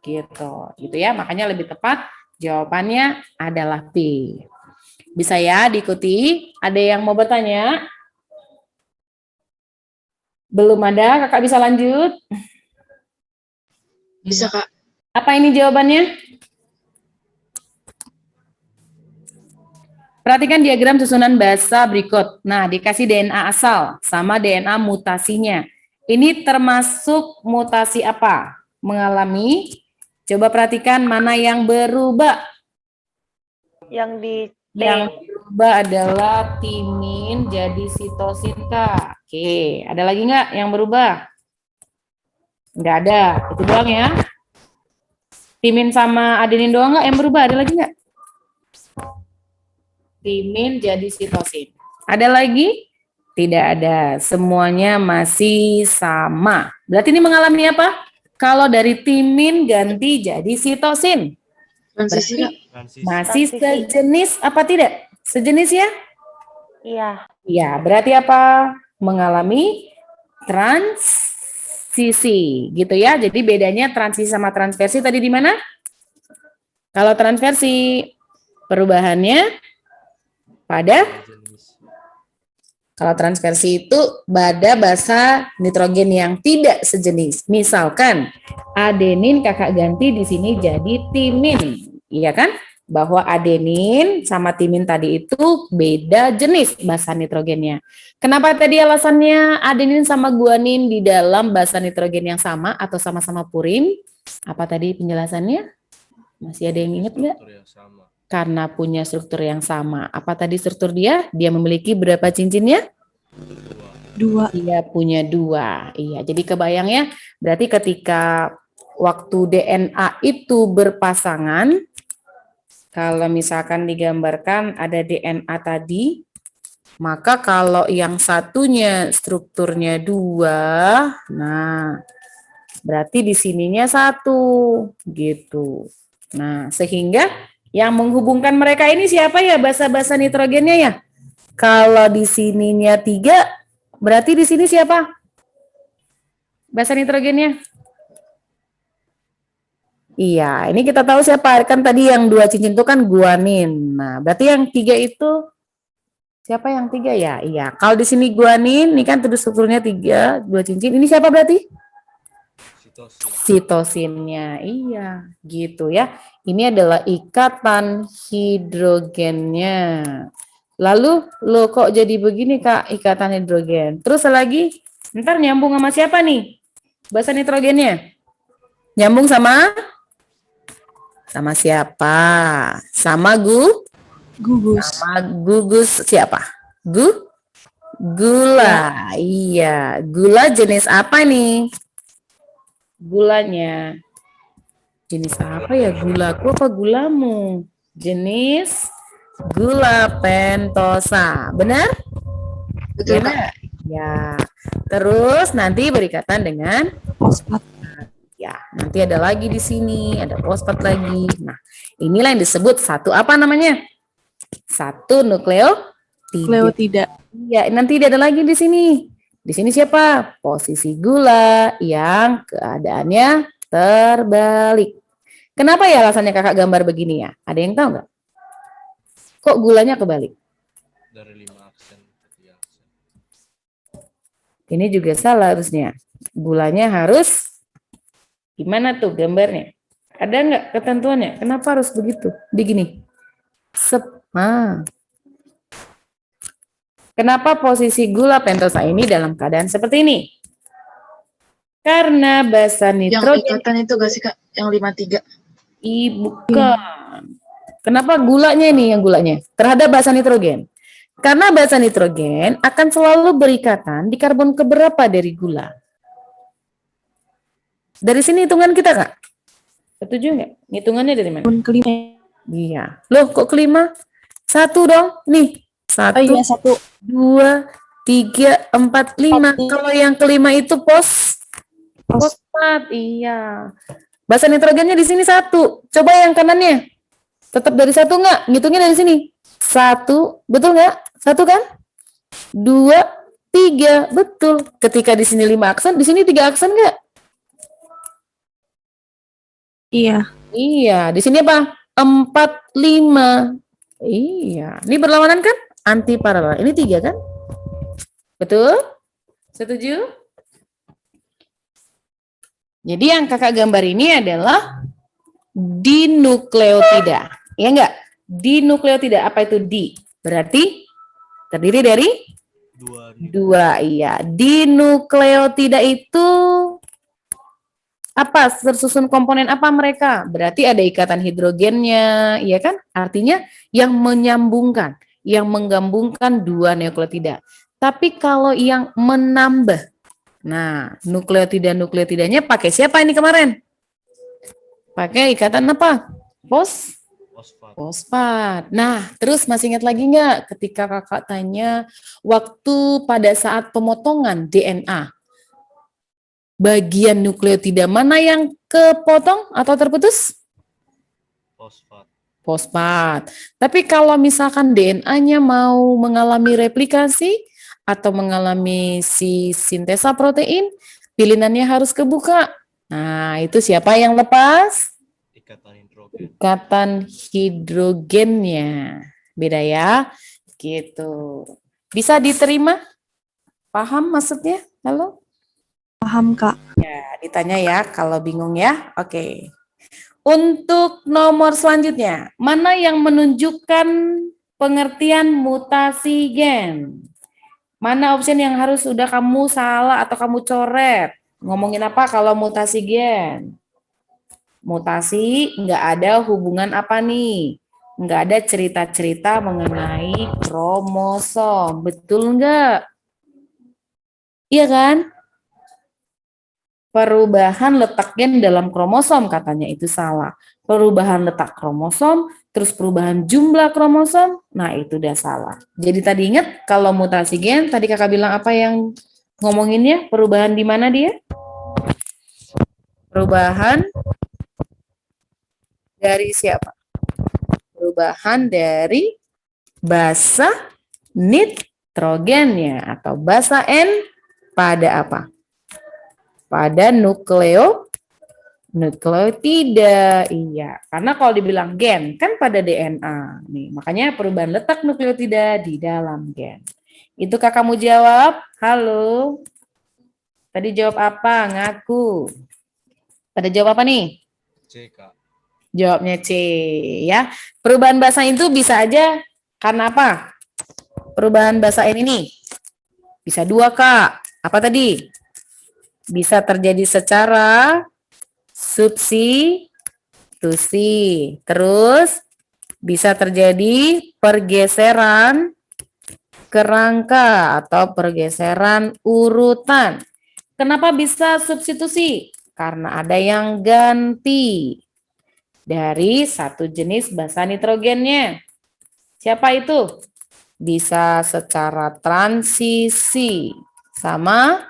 gitu. Gitu ya. Makanya lebih tepat jawabannya adalah B. Bisa ya diikuti? Ada yang mau bertanya? Belum ada, Kakak bisa lanjut. Bisa, Kak. Apa ini jawabannya? Perhatikan diagram susunan basa berikut. Nah, dikasih DNA asal sama DNA mutasinya. Ini termasuk mutasi apa? Mengalami. Coba perhatikan mana yang berubah. Yang di T. Yang berubah adalah timin jadi sitosin, Kak. Oke, ada lagi nggak yang berubah? Nggak ada, itu doang ya. Timin sama adenin doang nggak yang berubah? Ada lagi nggak? Timin jadi sitosin. Ada lagi? Tidak ada. Semuanya masih sama. Berarti ini mengalami apa? Kalau dari timin ganti jadi sitosin. Transisi, Kak. Masih Transisi. sejenis apa tidak? Sejenis ya? Iya. Ya, berarti apa? Mengalami transisi gitu ya. Jadi bedanya transisi sama transversi tadi di mana? Kalau transversi perubahannya pada Kalau transversi itu pada basa nitrogen yang tidak sejenis. Misalkan adenin kakak ganti di sini jadi timin. Iya kan? Bahwa adenin sama timin tadi itu beda jenis basa nitrogennya. Kenapa tadi alasannya adenin sama guanin di dalam basa nitrogen yang sama atau sama-sama purin? Apa tadi penjelasannya? Masih ada yang ingat nggak? Struktur yang sama. Karena punya struktur yang sama. Apa tadi struktur dia? Dia memiliki berapa cincinnya? Dua. Dia punya 2. Iya, jadi kebayang ya. Berarti ketika waktu DNA itu berpasangan, kalau misalkan digambarkan ada DNA tadi, maka kalau yang satunya strukturnya 2, nah berarti di sininya 1 gitu. Nah, sehingga yang menghubungkan mereka ini siapa ya basa-basa nitrogennya ya? Kalau di sininya 3, berarti di sini siapa? Basa nitrogennya? Iya, ini kita tahu siapa. Kan tadi yang 2 cincin itu kan guanin. Nah, berarti yang 3 itu siapa yang 3 ya? Iya, kalau di sini guanin, ini kan terus strukturnya 3, 2 cincin. Ini siapa berarti? Sitosin. Sitosinnya, iya, gitu ya. Ini adalah ikatan hidrogennya. Lalu, lo kok jadi begini Kak, ikatan hidrogen? Terus lagi, ntar nyambung sama siapa nih? Basa nitrogennya? Nyambung sama siapa? Sama Gugus. sama gugus siapa? Gula. Iya, gula jenis apa nih? Gulanya. Jenis apa ya gulaku apa gulamu? Jenis gula pentosa. Benar? Betul, Kak. Benar. Ya. Terus nanti berikatan dengan Fosfat. ya, nanti ada lagi di sini, ada fosfat lagi. Nah, inilah yang disebut satu apa namanya? Satu nukleotida. Kleotida. Iya, nanti ada lagi di sini. Di sini siapa? Posisi gula yang keadaannya terbalik. Kenapa ya alasannya kakak gambar begini ya? Ada yang tahu nggak? Kok gulanya kebalik? Dari 5 aksen ke 3 aksen. Ini juga salah harusnya. Gulanya harus gimana tuh gambarnya? Ada nggak ketentuannya? Kenapa harus begitu? Begini. Kenapa posisi gula pentosa ini dalam keadaan seperti ini? Karena basa Yang nitrogen ikatan itu gak sih, Kak? Yang 53. bukan. Kenapa gulanya ini yang gulanya terhadap basa nitrogen? Karena basa nitrogen akan selalu berikatan di karbon keberapa dari gula? Dari sini hitungan kita, Kak. Setuju nggak? Hitungannya dari mana? Karbon kelima. Iya. Loh, kok kelima? 1 dong. Nih. 1, Oh iya, 1. 2, 3, 4, 5. Kalau yang kelima itu fosfat. Iya. Basa nitrogennya di sini 1. Coba yang kanannya. Tetap dari 1 nggak? Ngitungnya dari sini. 1, betul nggak? 1 kan? 2, 3, betul. Ketika di sini 5 aksen, di sini 3 aksen nggak? Iya. Iya, di sini apa? 4, 5. Iya, ini berlawanan kan? Anti paralel. Ini 3 kan? Betul? Setuju? Jadi yang kakak gambar ini adalah dinukleotida. Iya enggak? Dinukleotida. Apa itu di? Berarti terdiri dari 2. Iya. Dinukleotida itu apa? Tersusun komponen apa mereka? Berarti ada ikatan hidrogennya, iya kan? Artinya yang menyambungkan, yang menggabungkan 2 nukleotida. Tapi kalau yang menambah, nah nukleotidanya pakai siapa ini kemarin? Pakai ikatan apa? Fosfat. Fosfat. Nah, terus masih ingat lagi nggak ketika kakak tanya waktu pada saat pemotongan DNA, bagian nukleotida mana yang kepotong atau terputus? Fosfat. Fosfat. Tapi kalau misalkan DNA-nya mau mengalami replikasi atau mengalami si sintesa protein, pilinannya harus kebuka. Nah, itu siapa yang lepas? Ikatan hidrogen. Ikatan hidrogennya. Beda ya? Gitu. Bisa diterima? Paham maksudnya? Halo? Paham, Kak. Ya, ditanya ya kalau bingung ya. Oke. Untuk nomor selanjutnya, mana yang menunjukkan pengertian mutasi gen? Mana option yang harus sudah kamu salah atau kamu coret? Ngomongin apa kalau mutasi gen? Mutasi nggak ada hubungan apa nih? Nggak ada cerita-cerita mengenai kromosom. Betul nggak? Iya kan? Perubahan letak gen dalam kromosom katanya itu salah. Perubahan letak kromosom, terus perubahan jumlah kromosom, nah itu udah salah. Jadi tadi ingat kalau mutasi gen, tadi kakak bilang apa yang ngomonginnya? Perubahan di mana dia? Perubahan dari siapa? Perubahan dari basa nitrogennya atau basa N pada apa? Pada nukleotida, iya. Karena kalau dibilang gen kan pada DNA, nih makanya perubahan letak nukleotida di dalam gen. Itu kakak mau jawab? Halo. Tadi jawab apa? Ngaku. Pada jawab apa nih? C, Kak. Jawabnya C ya. Perubahan bahasa itu bisa aja karena apa? Perubahan bahasa ini bisa dua Kak. Apa tadi? Bisa terjadi secara substitusi. Terus bisa terjadi pergeseran kerangka atau pergeseran urutan. Kenapa bisa substitusi? Karena ada yang ganti dari satu jenis basa nitrogennya. Siapa itu? Bisa secara transisi sama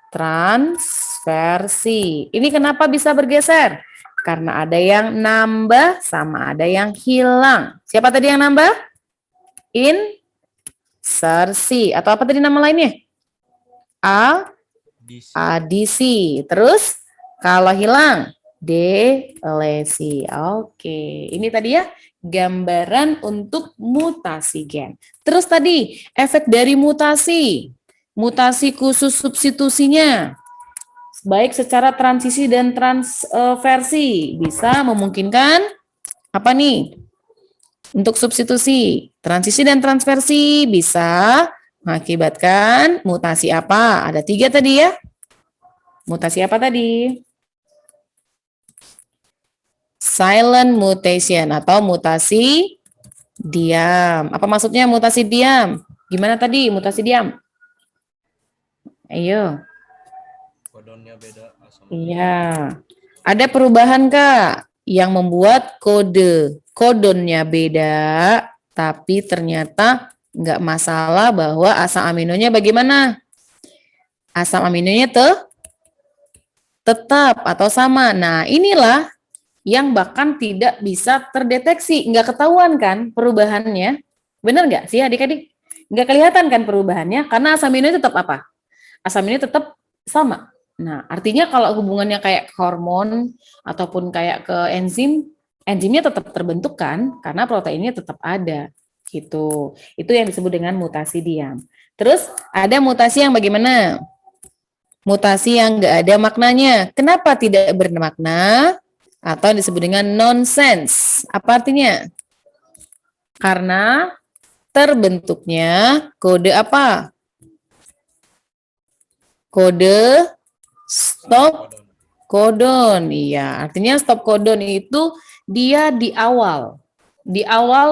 transversi. Ini kenapa bisa bergeser? Karena ada yang nambah sama ada yang hilang. Siapa tadi yang nambah? Insersi. Atau apa tadi nama lainnya? DC. Adisi. Terus kalau hilang? Delesi. Oke. Ini tadi ya gambaran untuk mutasi gen. Terus tadi efek dari mutasi. Mutasi khusus substitusinya. Baik secara transisi dan transversi bisa memungkinkan apa nih? Untuk substitusi, transisi dan transversi bisa mengakibatkan mutasi apa? Ada 3 tadi ya. Mutasi apa tadi? Silent mutation atau mutasi diam. Apa maksudnya mutasi diam? Gimana tadi mutasi diam? Ayo. Kodonnya beda sama. Iya. Ada perubahan Kak yang membuat kodonnya beda, tapi ternyata nggak masalah bahwa asam aminonya bagaimana? Asam aminonya tetap atau sama. Nah, inilah yang bahkan tidak bisa terdeteksi, nggak ketahuan kan perubahannya. Benar nggak sih adik-adik? Nggak kelihatan kan perubahannya karena asam aminonya tetap apa? Asam aminonya tetap sama. Nah, artinya kalau hubungannya kayak ke hormon ataupun kayak ke enzim, enzimnya tetap terbentuk kan karena proteinnya tetap ada gitu. Itu yang disebut dengan mutasi diam. Terus ada mutasi yang bagaimana? Mutasi yang nggak ada maknanya. Kenapa tidak bermakna? Atau yang disebut dengan nonsense. Apa artinya? Karena terbentuknya kode apa? Kode stop codon. Iya, artinya stop codon itu dia di awal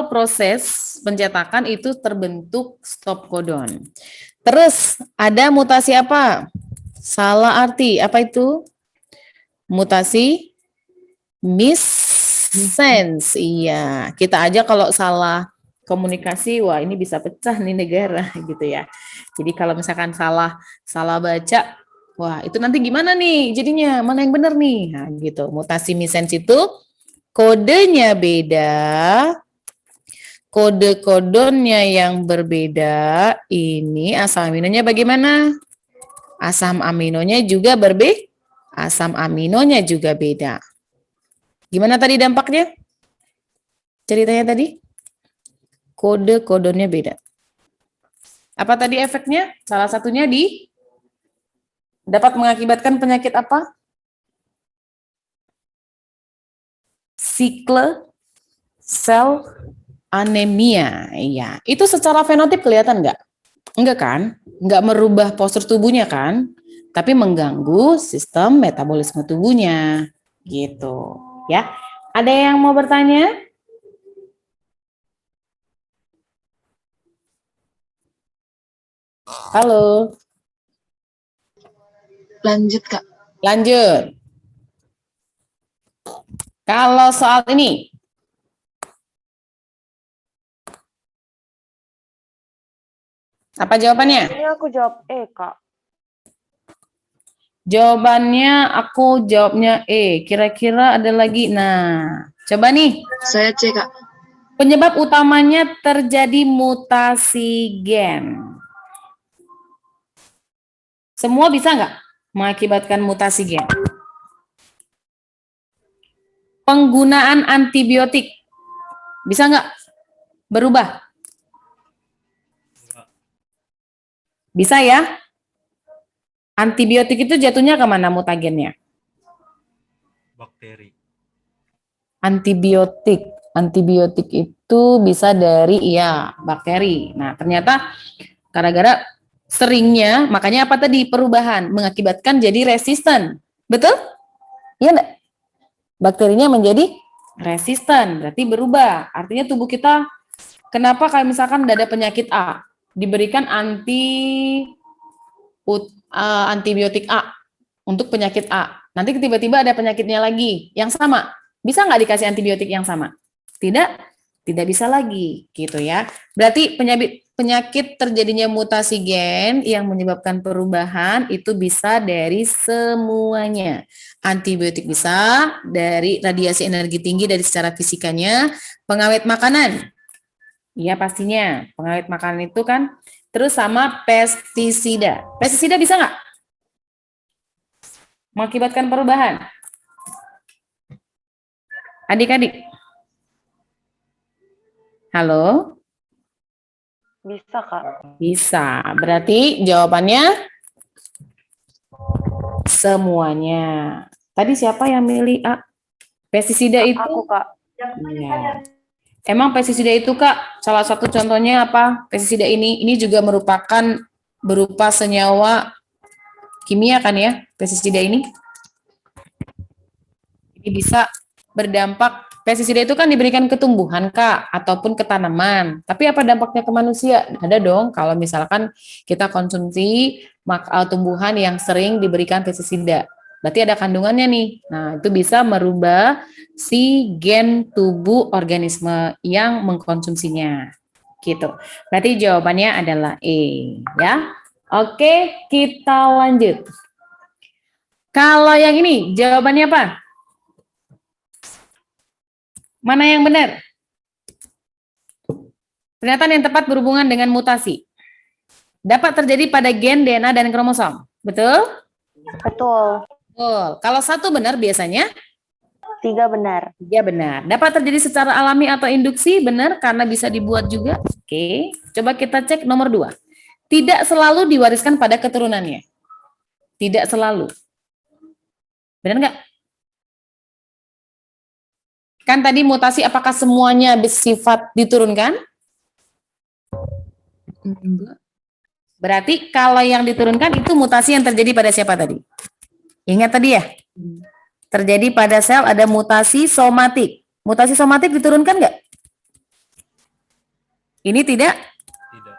proses pencetakan itu terbentuk stop codon. Terus ada mutasi apa? Salah arti. Apa itu? Mutasi missense. Iya, kita aja kalau salah komunikasi, wah ini bisa pecah nih negara gitu ya. Jadi kalau misalkan salah baca, wah itu nanti gimana nih jadinya, mana yang benar nih, nah, gitu. Mutasi missense itu kodenya beda, kode kodonnya yang berbeda, ini asam aminonya bagaimana? Asam aminonya juga beda. Gimana tadi dampaknya? Ceritanya tadi? Kode kodonnya beda. Apa tadi efeknya? Salah satunya dapat mengakibatkan penyakit apa? Sikle sel anemia. Iya, itu secara fenotip kelihatan nggak? Enggak kan? Nggak merubah postur tubuhnya kan? Tapi mengganggu sistem metabolisme tubuhnya. Gitu. Ya. Ada yang mau bertanya? Halo. Lanjut, Kak. Lanjut. Kalau soal ini, apa jawabannya? Ini aku jawab Kak. Jawabannya aku jawabnya E. Kira-kira ada lagi. Nah, coba nih. Saya C, Kak. Penyebab utamanya terjadi mutasi gen. Semua bisa nggak mengakibatkan mutasi gen? Penggunaan antibiotik bisa nggak berubah? Enggak. Bisa ya? Antibiotik itu jatuhnya kemana mutagennya? Bakteri. Antibiotik itu bisa dari bakteri. Nah, ternyata gara-gara seringnya, makanya apa tadi perubahan mengakibatkan jadi resisten. Betul? Iya enggak? Bakterinya menjadi resisten, berarti berubah. Artinya tubuh kita kenapa kayak misalkan ada penyakit A, diberikan antibiotik A untuk penyakit A. Nanti tiba-tiba ada penyakitnya lagi yang sama. Bisa nggak dikasih antibiotik yang sama? Tidak, tidak bisa lagi, gitu ya. Berarti penyakit terjadinya mutasi gen yang menyebabkan perubahan itu bisa dari semuanya. Antibiotik bisa, dari radiasi energi tinggi dari secara fisikanya, pengawet makanan. Iya pastinya, pengawet makanan itu kan, terus sama pestisida. Pestisida bisa nggak mengakibatkan perubahan? Adik-adik. Halo? Bisa Kak. Bisa. Berarti jawabannya semuanya. Tadi siapa yang milih A? Pestisida itu? Aku Kak. Iya. Emang pestisida itu Kak, salah satu contohnya apa? Pestisida ini juga merupakan berupa senyawa kimia kan ya, pestisida ini? Ini bisa berdampak, pestisida itu kan diberikan ke tumbuhan Kak, ataupun ke tanaman. Tapi apa dampaknya ke manusia? Ada dong, kalau misalkan kita konsumsi tumbuhan yang sering diberikan pestisida. Berarti ada kandungannya nih. Nah, itu bisa merubah si gen tubuh organisme yang mengkonsumsinya. Gitu. Berarti jawabannya adalah E, ya. Oke, kita lanjut. Kalau yang ini, jawabannya apa? Mana yang benar? Pernyataan yang tepat berhubungan dengan mutasi. Dapat terjadi pada gen, DNA, dan kromosom. Betul? Betul. Betul. Kalau satu benar biasanya 3 benar. 3 benar. Dapat terjadi secara alami atau induksi, benar, karena bisa dibuat juga. Oke, coba kita cek nomor 2. Tidak selalu diwariskan pada keturunannya. Tidak selalu. Benar nggak? Kan tadi mutasi apakah semuanya bersifat diturunkan? Enggak. Berarti kalau yang diturunkan itu mutasi yang terjadi pada siapa tadi? Ingat tadi ya? Terjadi pada sel ada mutasi somatik. Mutasi somatik diturunkan nggak? Ini tidak Tidak.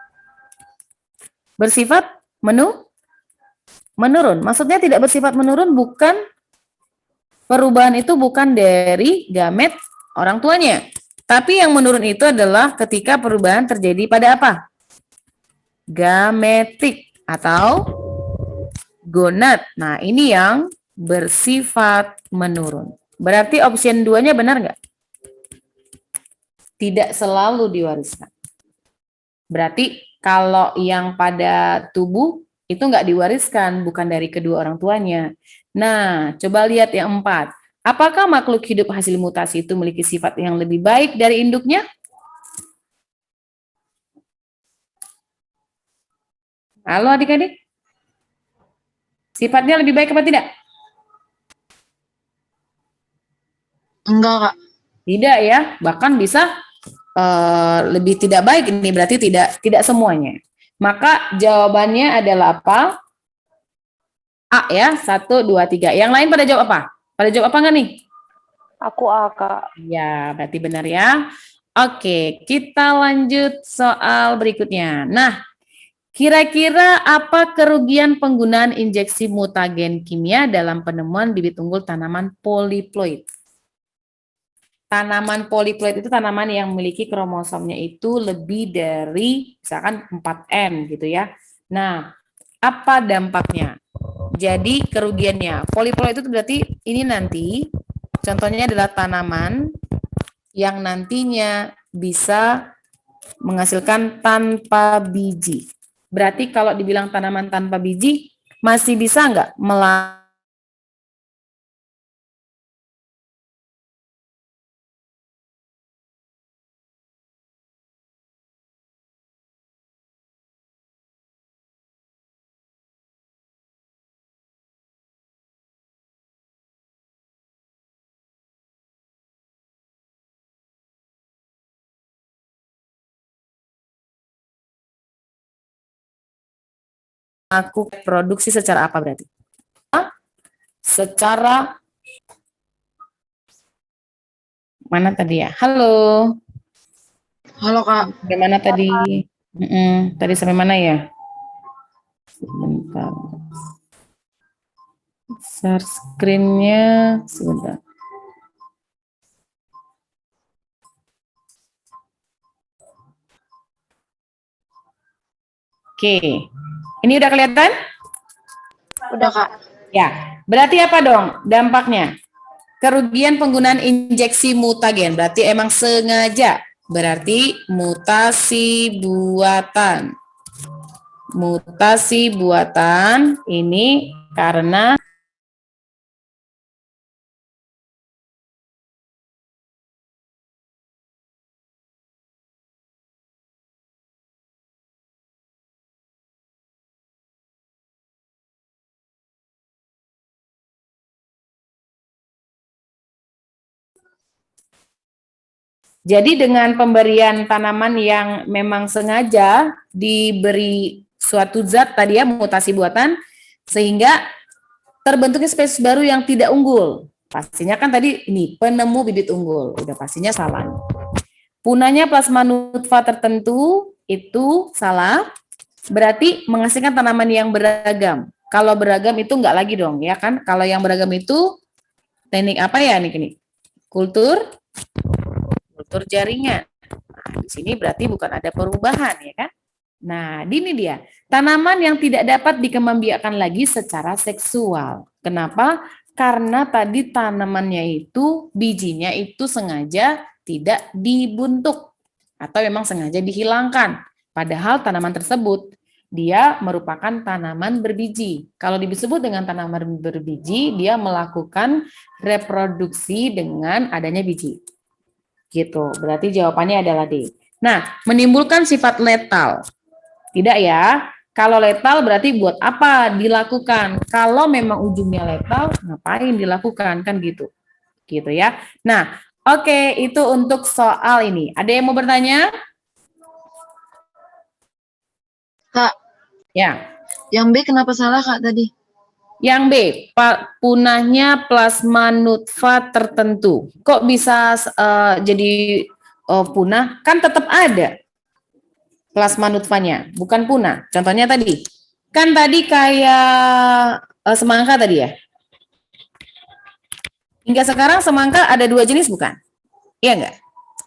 bersifat menurun. Maksudnya tidak bersifat menurun bukan perubahan itu bukan dari gamet orang tuanya. Tapi yang menurun itu adalah ketika perubahan terjadi pada apa? Gametik atau gonad. Nah, ini yang bersifat menurun. Berarti option 2-nya benar nggak? Tidak selalu diwariskan. Berarti kalau yang pada tubuh itu nggak diwariskan, bukan dari kedua orang tuanya. Nah, coba lihat yang 4. Apakah makhluk hidup hasil mutasi itu memiliki sifat yang lebih baik dari induknya? Halo adik-adik? Sifatnya lebih baik apa tidak? Enggak, Kak. Tidak ya, bahkan bisa lebih tidak baik. Ini berarti tidak semuanya. Maka jawabannya adalah apa? A ya, 1, 2, 3. Yang lain pada jawab apa? Pada jawab apa enggak nih? Aku A, Kak. Ya, berarti benar ya. Oke, kita lanjut soal berikutnya. Nah, kira-kira apa kerugian penggunaan injeksi mutagen kimia dalam penemuan bibit unggul tanaman poliploid? Tanaman poliploid itu tanaman yang memiliki kromosomnya itu lebih dari misalkan 4N gitu ya. Nah, apa dampaknya? Jadi kerugiannya, poliploid itu berarti ini nanti contohnya adalah tanaman yang nantinya bisa menghasilkan tanpa biji. Berarti kalau dibilang tanaman tanpa biji, masih bisa nggak melakukan produksi secara apa berarti? Secara mana tadi ya? Halo, Halo, Kak. bagaimana tadi? Tadi sampai mana ya? Sebentar. Share screen-nya sebentar. Oke, ini udah kelihatan? Udah, Kak. Ya, berarti apa dong dampaknya? Kerugian penggunaan injeksi mutagen, berarti emang sengaja. Berarti mutasi buatan. Mutasi buatan ini karena jadi dengan pemberian tanaman yang memang sengaja diberi suatu zat tadi ya, mutasi buatan, sehingga terbentuknya spesies baru yang tidak unggul. Pastinya kan tadi ini penemu bibit unggul, udah pastinya salah. Punahnya plasma nutfa tertentu itu salah, berarti menghasilkan tanaman yang beragam. Kalau beragam itu enggak lagi dong, ya kan? Kalau yang beragam itu teknik apa ya nih? Kultur jaringan. Nah, di sini berarti bukan ada perubahan, ya kan? Nah, ini dia. Tanaman yang tidak dapat dikembangbiakkan lagi secara seksual. Kenapa? Karena tadi tanamannya itu, bijinya itu sengaja tidak dibuntuk atau memang sengaja dihilangkan. Padahal tanaman tersebut dia merupakan tanaman berbiji. Kalau disebut dengan tanaman berbiji, dia melakukan reproduksi dengan adanya biji. Gitu. Berarti jawabannya adalah D. Nah, menimbulkan sifat letal. Tidak ya. Kalau letal berarti buat apa dilakukan? Kalau memang ujungnya letal, ngapain dilakukan? Kan gitu. Gitu ya. Nah, oke, itu untuk soal ini. Ada yang mau bertanya? Kak, Ya. yang B kenapa salah, Kak, tadi? Yang B, punahnya plasma nutfa tertentu. Kok bisa jadi punah? Kan tetap ada plasma nutfanya, bukan punah. Contohnya tadi, kan tadi kayak semangka tadi ya. Hingga sekarang semangka ada 2 jenis bukan? Iya enggak?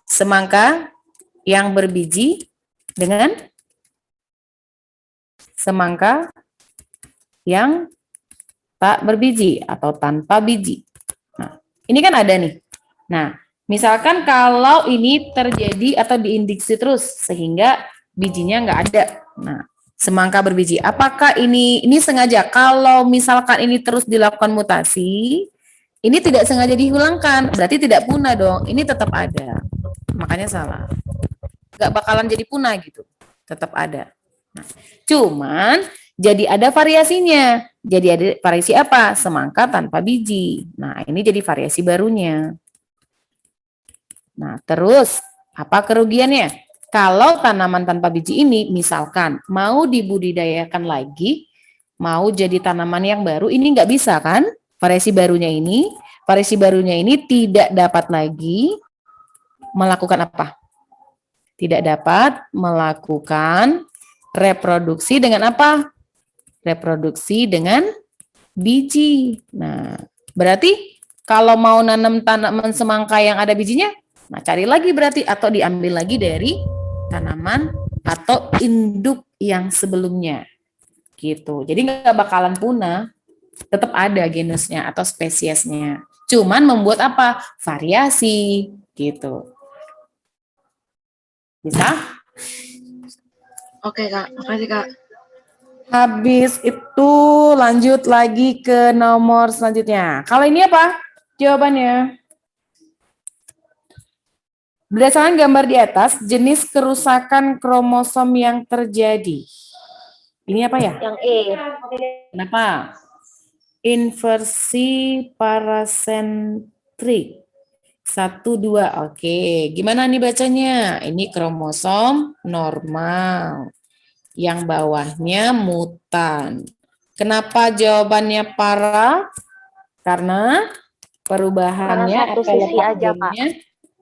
Semangka yang berbiji dengan semangka yang tak berbiji atau tanpa biji. Nah, ini kan ada nih. Nah, misalkan kalau ini terjadi atau diinduksi terus sehingga bijinya nggak ada. Nah, semangka berbiji. Apakah ini sengaja? Kalau misalkan ini terus dilakukan mutasi, ini tidak sengaja dihilangkan, berarti tidak punah dong. Ini tetap ada. Makanya salah. Nggak bakalan jadi punah gitu. Tetap ada. Cuman jadi ada variasinya. Jadi ada variasi apa? Semangka tanpa biji. Nah, ini jadi variasi barunya. Nah, terus apa kerugiannya? Kalau tanaman tanpa biji ini misalkan mau dibudidayakan lagi, mau jadi tanaman yang baru, ini nggak bisa kan? Variasi barunya ini tidak dapat lagi melakukan apa? Tidak dapat melakukan reproduksi dengan apa? Reproduksi dengan biji. Nah, berarti kalau mau nanam tanaman semangka yang ada bijinya, nah cari lagi berarti atau diambil lagi dari tanaman atau induk yang sebelumnya. Gitu. Jadi nggak bakalan punah, tetap ada genusnya atau spesiesnya. Cuman membuat apa? Variasi gitu. Bisa? Oke Kak, makasih Kak. Habis itu lanjut lagi ke nomor selanjutnya. Kalau ini apa? Jawabannya. Berdasarkan gambar di atas, jenis kerusakan kromosom yang terjadi. Ini apa ya? Yang E. Kenapa? Inversi parasentrik. 1, 2. Oke, gimana nih bacanya? Ini kromosom normal. Yang bawahnya mutan. Kenapa jawabannya para? Karena perubahannya Karena satu atau sisi aja, Kak.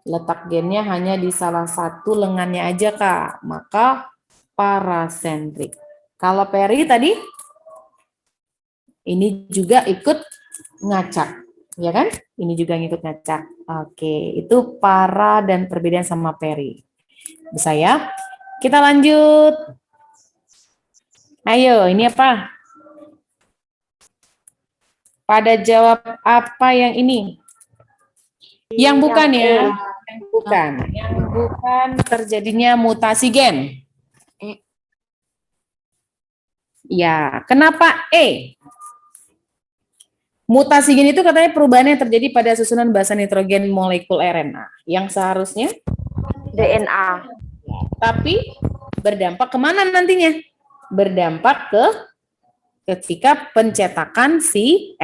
letak gennya hanya di salah satu lengannya aja, Kak. Maka parasentrik. Kalau peri tadi, ini juga ikut ngacak. Ya kan? Ini juga ngikut ngacak. Oke, itu para dan perbedaan sama peri. Bisa ya? Kita lanjut. Ayo, ini apa? Pada jawab apa yang ini? Yang bukan ya? Yang bukan. Yang bukan terjadinya mutasi gen. Ya, kenapa E? Mutasi gen itu katanya perubahan yang terjadi pada susunan basa nitrogen molekul RNA. Yang seharusnya? DNA. Tapi berdampak kemana nantinya? Berdampak ke ketika pencetakan si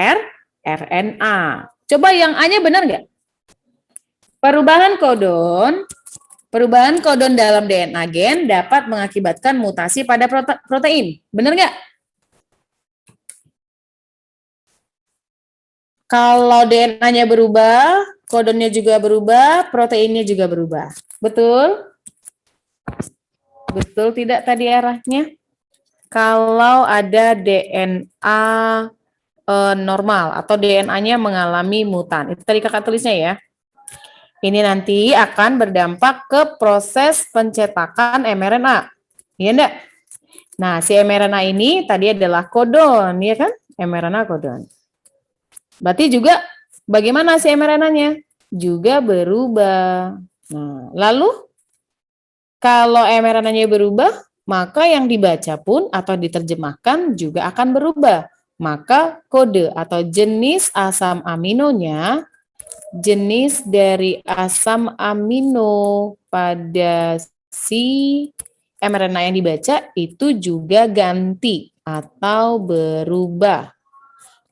RNA. Coba yang A-nya benar nggak? Perubahan kodon dalam DNA gen dapat mengakibatkan mutasi pada protein. Benar nggak? Kalau DNA-nya berubah, kodonnya juga berubah, proteinnya juga berubah. Betul? Betul tidak tadi arahnya? Kalau ada DNA normal atau DNA-nya mengalami mutan. Itu tadi kakak tulisnya ya. Ini nanti akan berdampak ke proses pencetakan mRNA. Iya enggak? Nah, si mRNA ini tadi adalah kodon, ya kan? mRNA kodon. Berarti juga bagaimana si mRNA-nya? Juga berubah. Nah, lalu kalau mRNA-nya berubah, maka yang dibaca pun atau diterjemahkan juga akan berubah. Maka kode atau jenis asam aminonya, jenis dari asam amino pada si mRNA yang dibaca itu juga ganti atau berubah.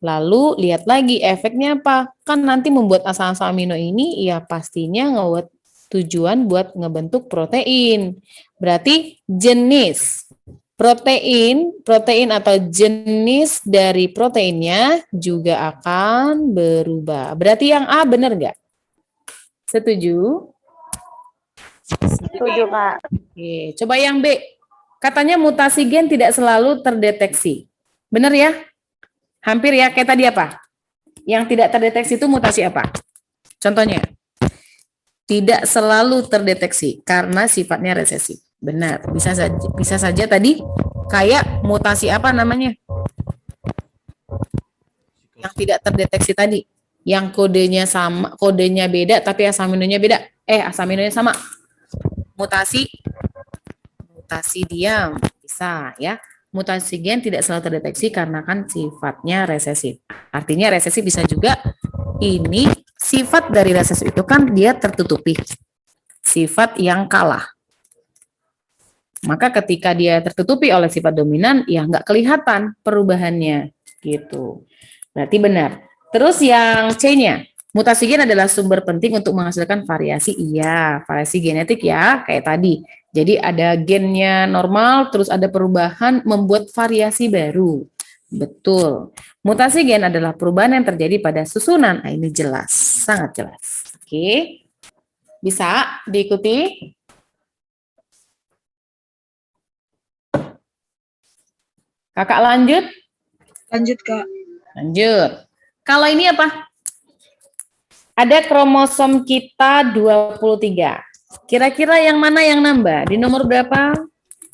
Lalu lihat lagi efeknya apa? Kan nanti membuat asam-asam amino ini ya pastinya ngebuat tujuan buat ngebentuk protein. Berarti jenis protein atau jenis dari proteinnya juga akan berubah. Berarti yang A benar nggak? Setuju? Setuju, Kak. Oke, coba yang B. Katanya mutasi gen tidak selalu terdeteksi. Benar ya? Hampir ya, kayak tadi apa? Yang tidak terdeteksi itu mutasi apa? Contohnya, tidak selalu terdeteksi karena sifatnya resesif. Benar, bisa saja tadi kayak mutasi apa namanya? Yang tidak terdeteksi tadi. Yang kodenya sama, kodenya beda tapi asam aminonya beda. Asam aminonya sama. Mutasi diam, bisa ya. Mutasi gen tidak selalu terdeteksi karena kan sifatnya resesif. Artinya resesif bisa juga ini sifat dari resesif itu kan dia tertutupi. Sifat yang kalah. Maka ketika dia tertutupi oleh sifat dominan, ya nggak kelihatan perubahannya gitu. Berarti benar. Terus yang C-nya, mutasi gen adalah sumber penting untuk menghasilkan variasi. Iya, variasi genetik ya, kayak tadi. Jadi ada gennya normal, terus ada perubahan membuat variasi baru. Betul. Mutasi gen adalah perubahan yang terjadi pada susunan. Nah, ini jelas, sangat jelas. Oke. Bisa diikuti? Kakak lanjut? Lanjut, Kak. Lanjut. Kalau ini apa? Ada kromosom kita 23. Kira-kira yang mana yang nambah? Di nomor berapa?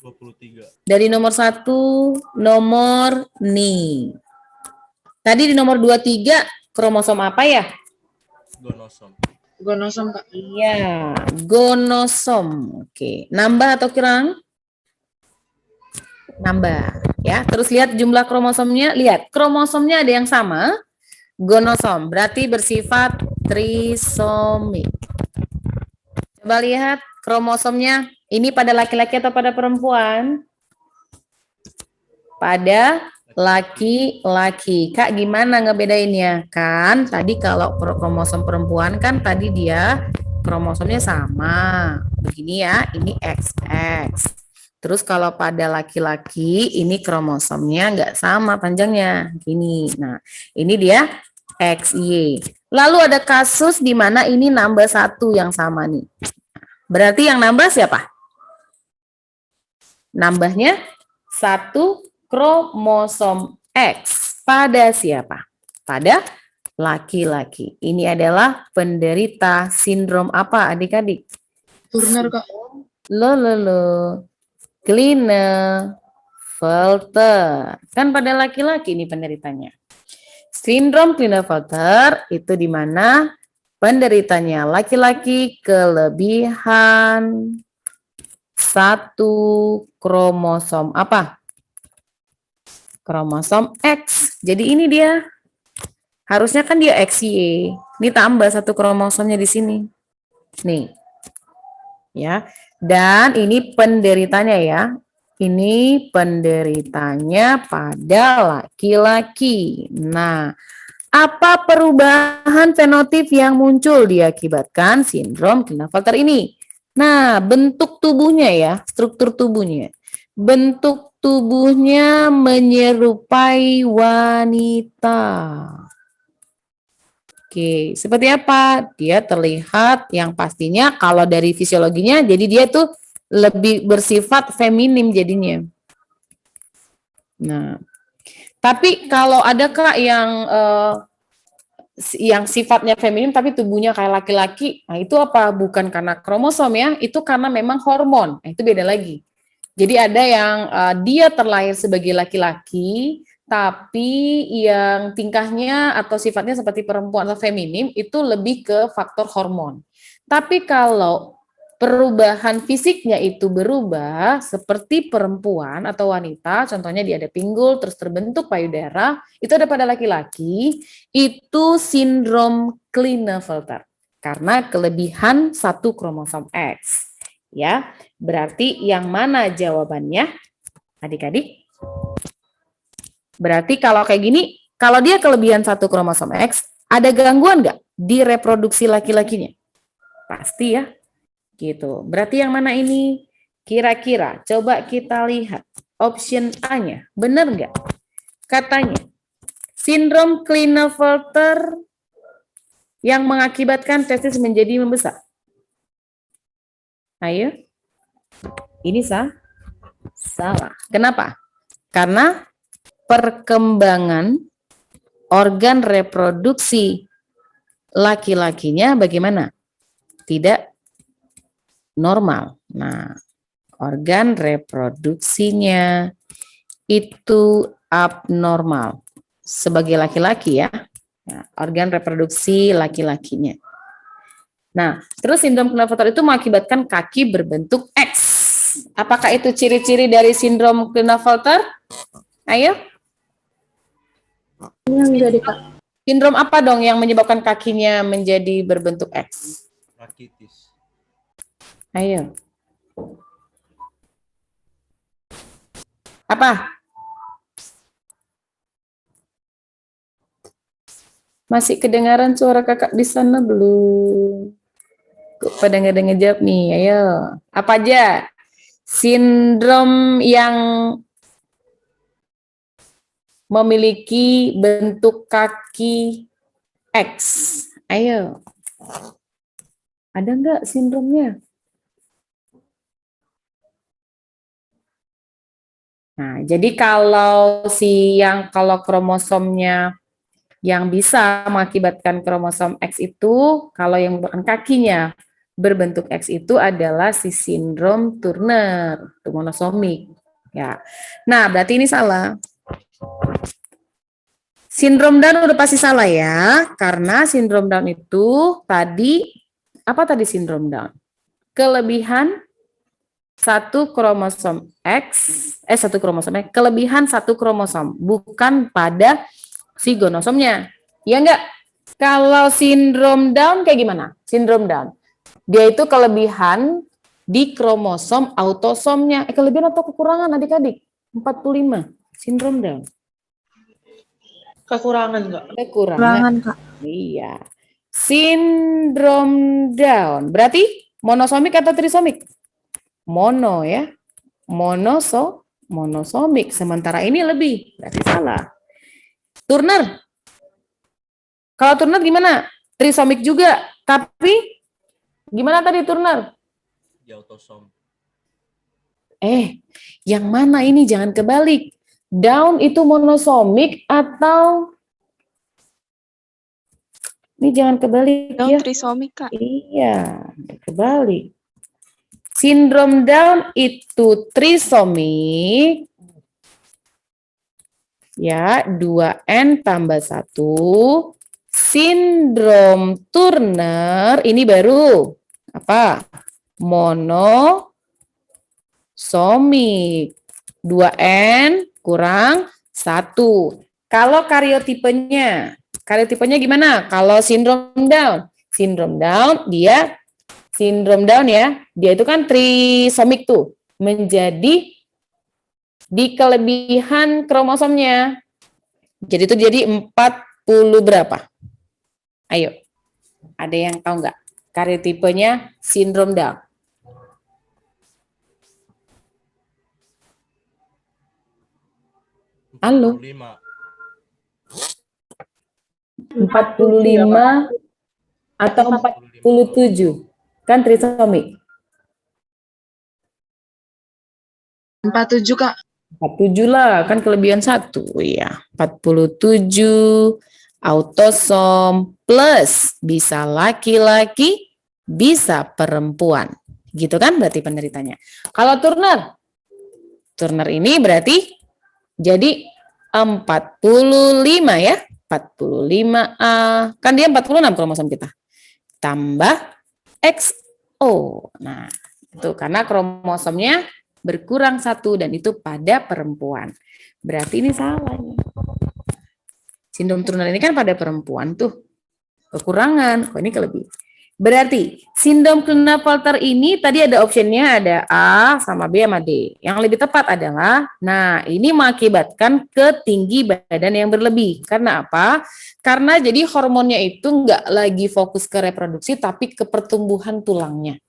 23. Dari nomor 1, nomor ni. Tadi di nomor 23, kromosom apa ya? Gonosom. Gonosom, Kak. Iya, gonosom. Oke, nambah atau kurang? Nambah. Ya, terus lihat jumlah kromosomnya. Lihat, kromosomnya ada yang sama. Gonosom, berarti bersifat trisomik. Coba lihat kromosomnya. Ini pada laki-laki atau pada perempuan? Pada laki-laki. Kak, gimana ngebedainnya? Kan tadi kalau kromosom perempuan kan tadi dia kromosomnya sama. Begini ya, ini XX. Terus kalau pada laki-laki ini kromosomnya nggak sama panjangnya. Gini. Nah, ini dia XY. Lalu ada kasus di mana ini nambah 1 yang sama nih. Berarti yang nambah siapa? Nambahnya 1 kromosom X pada siapa? Pada laki-laki. Ini adalah penderita sindrom apa adik-adik? Turner, Kak. Lo. Klinefelter. Kan pada laki-laki ini penderitanya. Sindrom Klinefelter itu di mana penderitanya laki-laki kelebihan 1 kromosom apa? Kromosom X. Jadi ini dia. Harusnya kan dia XY. Ini tambah 1 kromosomnya di sini. Nih. Ya. Dan ini penderitanya ya. Ini penderitanya pada laki-laki. Nah, apa perubahan fenotip yang muncul diakibatkan sindrom Klinefelter ini? Nah, bentuk tubuhnya ya, struktur tubuhnya. Bentuk tubuhnya menyerupai wanita. Oke, seperti apa? Dia terlihat yang pastinya kalau dari fisiologinya, jadi dia tuh lebih bersifat feminim jadinya. Nah, tapi kalau ada Kak yang sifatnya feminim tapi tubuhnya kayak laki-laki, nah itu apa? Bukan karena kromosom ya, itu karena memang hormon. Nah, itu beda lagi. Jadi ada yang dia terlahir sebagai laki-laki, tapi yang tingkahnya atau sifatnya seperti perempuan atau feminim itu lebih ke faktor hormon. Tapi kalau perubahan fisiknya itu berubah seperti perempuan atau wanita, contohnya dia ada pinggul terus terbentuk payudara, itu ada pada laki-laki, itu sindrom Klinefelter karena kelebihan 1 kromosom X. Ya, berarti yang mana jawabannya, adik-adik? Berarti kalau kayak gini, kalau dia kelebihan 1 kromosom X, ada gangguan nggak di reproduksi laki-lakinya? Pasti ya, gitu. Berarti yang mana ini? Kira-kira, coba kita lihat. Option A-nya, benar nggak? Katanya, sindrom Klinefelter yang mengakibatkan testis menjadi membesar. Ayo. Ini salah. Kenapa? Karena perkembangan organ reproduksi laki-lakinya bagaimana? Tidak normal. Nah, organ reproduksinya itu abnormal. Sebagai laki-laki ya. Nah, organ reproduksi laki-lakinya. Nah, terus sindrom Klinefelter itu mengakibatkan kaki berbentuk X. Apakah itu ciri-ciri dari sindrom Klinefelter? Ayo. Enggak deh, Kak. Sindrom apa dong yang menyebabkan kakinya menjadi berbentuk X? Rakitis. Ayo. Apa? Masih kedengaran suara kakak di sana belum? Kok pada nggak ada ngejawab nih? Ayo. Apa aja? Sindrom yang memiliki bentuk kaki X. Ayo. Ada nggak sindromnya? Nah, jadi kalau kalau kromosomnya yang bisa mengakibatkan kromosom X itu, kalau yang bukan kakinya berbentuk X itu adalah si sindrom Turner, itu monosomik. Ya. Nah, berarti ini salah. Sindrom Down udah pasti salah ya, karena sindrom Down itu tadi, apa tadi sindrom Down? Kelebihan satu kromosom kelebihan satu kromosom, bukan pada si gonosomnya. Ya enggak? Kalau sindrom Down kayak gimana? Sindrom Down. Dia itu kelebihan di kromosom autosomnya. Kelebihan atau kekurangan adik-adik? 45. Sindrom Down. Kekurangan nggak? Kekurangan. Kak. Iya. Sindrom Down. Berarti monosomik atau trisomik? Mono ya. Monosomik. Sementara ini lebih. Berarti salah. Turner. Kalau Turner gimana? Trisomik juga. Tapi gimana tadi Turner? Di autosom. Yang mana ini? Jangan kebalik. Down itu monosomik atau ini jangan kebalik Down ya. trisomik, Kak. Iya, kebalik. Sindrom Down itu trisomik. Ya, 2N tambah 1. Sindrom Turner ini baru apa? Monosomik. 2N kurang 1. Kalau karyotipenya gimana? Kalau sindrom Down ya, dia itu kan trisomik tuh, menjadi di kelebihan kromosomnya. Jadi itu jadi 40 berapa? Ayo. Ada yang tahu nggak? Karyotipenya sindrom Down. 45. Halo. 45 atau 47. Kan trisomik. 47 Kak. 47 lah, kan kelebihan 1. Iya, 47 autosom plus bisa laki-laki, bisa perempuan. Gitu kan berarti penderitanya. Kalau Turner ini berarti jadi 45 ya. 45A. Kan dia 46 kromosom kita. Tambah XO. Nah, itu karena kromosomnya berkurang 1 dan itu pada perempuan. Berarti ini salah. Sindrom Turner ini kan pada perempuan tuh. Kekurangan. Kok ini kelebihan. Berarti sindrom Klinefelter ini tadi ada optionnya ada A sama B sama D. Yang lebih tepat adalah, nah ini mengakibatkan ke tinggi badan yang berlebih. Karena apa? Karena jadi hormonnya itu nggak lagi fokus ke reproduksi tapi ke pertumbuhan tulangnya.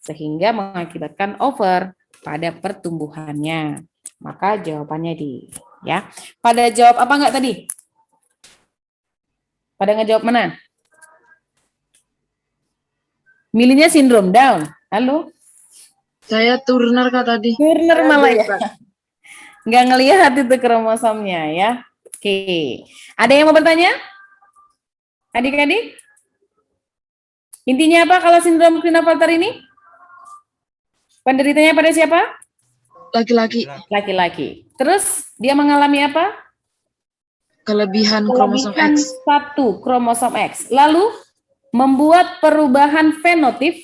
Sehingga mengakibatkan over pada pertumbuhannya. Maka jawabannya D. Ya. Pada jawab apa enggak tadi? Pada ngejawab mana? Milihnya sindrom Down. Halo? Saya Turner Kak tadi. Turner malah ya. Nggak ngelihat itu kromosomnya ya. Oke. Ada yang mau bertanya? Adik-adik? Intinya apa kalau sindrom Klinefelter ini? Penderitanya pada siapa? Laki-laki. Laki-laki. Terus dia mengalami apa? Kelebihan kromosom Kelebihan X. 1 kromosom X. Lalu membuat perubahan fenotip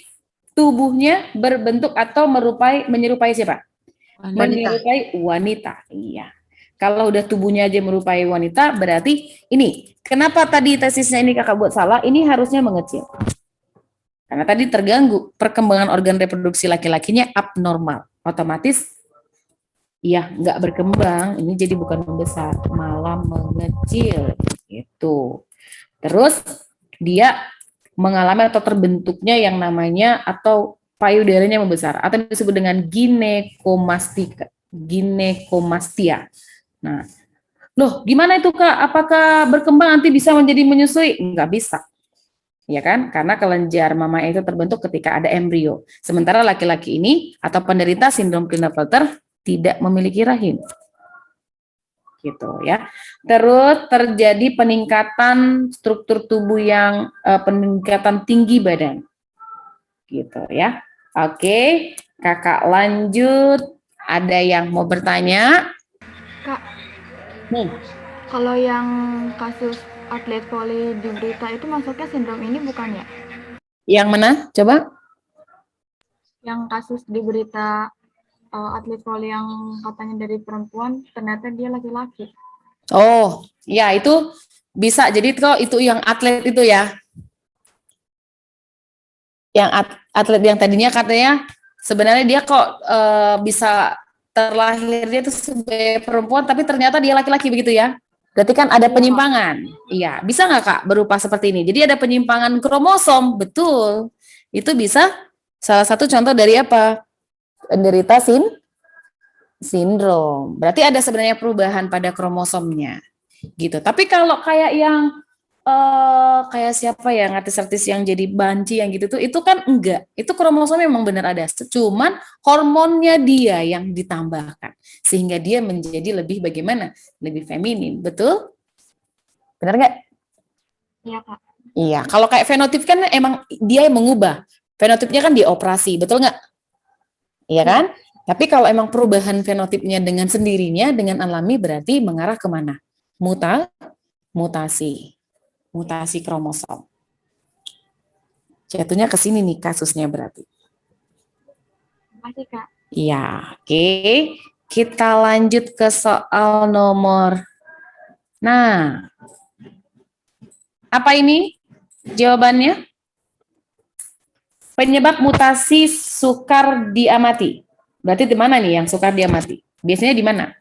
tubuhnya berbentuk atau menyerupai siapa? Wanita. Menyerupai wanita. Iya. Kalau udah tubuhnya aja merupai wanita, berarti ini. Kenapa tadi tesisnya ini kakak buat salah? Ini harusnya mengecil. Karena tadi terganggu perkembangan organ reproduksi laki-lakinya abnormal. Otomatis Ya, nggak berkembang, ini jadi bukan membesar, malah mengecil. Itu. Terus dia mengalami atau terbentuknya yang namanya atau payudaranya membesar atau disebut dengan ginekomastia. Nah, loh, gimana itu Kak? Apakah berkembang nanti bisa menjadi menyusui? Nggak bisa. Ya kan? Karena kelenjar mama itu terbentuk ketika ada embrio. Sementara laki-laki ini atau penderita sindrom Klinefelter tidak memiliki rahim. Gitu ya. Terus terjadi peningkatan struktur tubuh yang peningkatan tinggi badan. Gitu ya. Oke, Kakak lanjut. Ada yang mau bertanya? Kak, Nih, kalau yang kasus atlet voli di berita itu masuknya sindrom ini bukan ya? yang mana? Coba. Yang kasus di berita atlet voli yang katanya dari perempuan, ternyata dia laki-laki. Oh, ya itu bisa. Jadi kalau itu yang atlet itu ya. Yang atlet yang tadinya katanya sebenarnya dia kok bisa terlahir dia itu sebagai perempuan tapi ternyata dia laki-laki begitu ya. Berarti kan ada penyimpangan. Iya, bisa nggak Kak berupa seperti ini? Jadi ada penyimpangan kromosom, betul. Itu bisa salah satu contoh dari apa? Penderita sindrom. Berarti ada sebenarnya perubahan pada kromosomnya. Gitu. Tapi kalau kayak yang kayak siapa ya artis-artis yang jadi banci yang gitu tuh itu kan enggak, itu kromosom memang benar ada, cuman hormonnya dia yang ditambahkan sehingga dia menjadi lebih bagaimana, lebih feminin, betul? Benar nggak? Iya, Kak. Iya, kalau kayak fenotip kan emang dia yang mengubah, fenotipnya kan dioperasi, betul nggak? Iya kan? Tapi kalau emang perubahan fenotipnya dengan sendirinya dengan alami berarti mengarah kemana? Mutasi kromosom. Jatuhnya ke sini nih kasusnya berarti. Makasih, Kak. Iya, oke. Kita lanjut ke soal nomor. Nah, apa ini jawabannya? Penyebab mutasi sukar diamati. Berarti di mana nih yang sukar diamati? Biasanya di mana?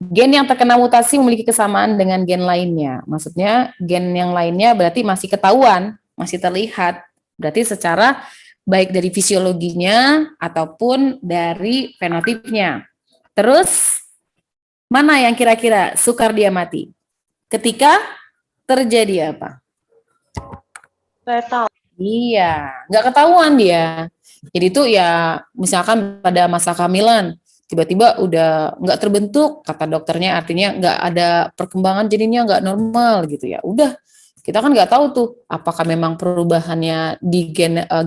Gen yang terkena mutasi memiliki kesamaan dengan gen lainnya. Maksudnya gen yang lainnya berarti masih ketahuan, masih terlihat. Berarti secara baik dari fisiologinya ataupun dari fenotipnya. Terus mana yang kira-kira sukar diamati? Ketika terjadi apa? Saya tahu. Iya, nggak ketahuan dia. Jadi itu ya misalkan pada masa kehamilan, tiba-tiba udah nggak terbentuk, kata dokternya artinya nggak ada perkembangan jadinya nggak normal gitu ya. Udah, kita kan nggak tahu tuh apakah memang perubahannya di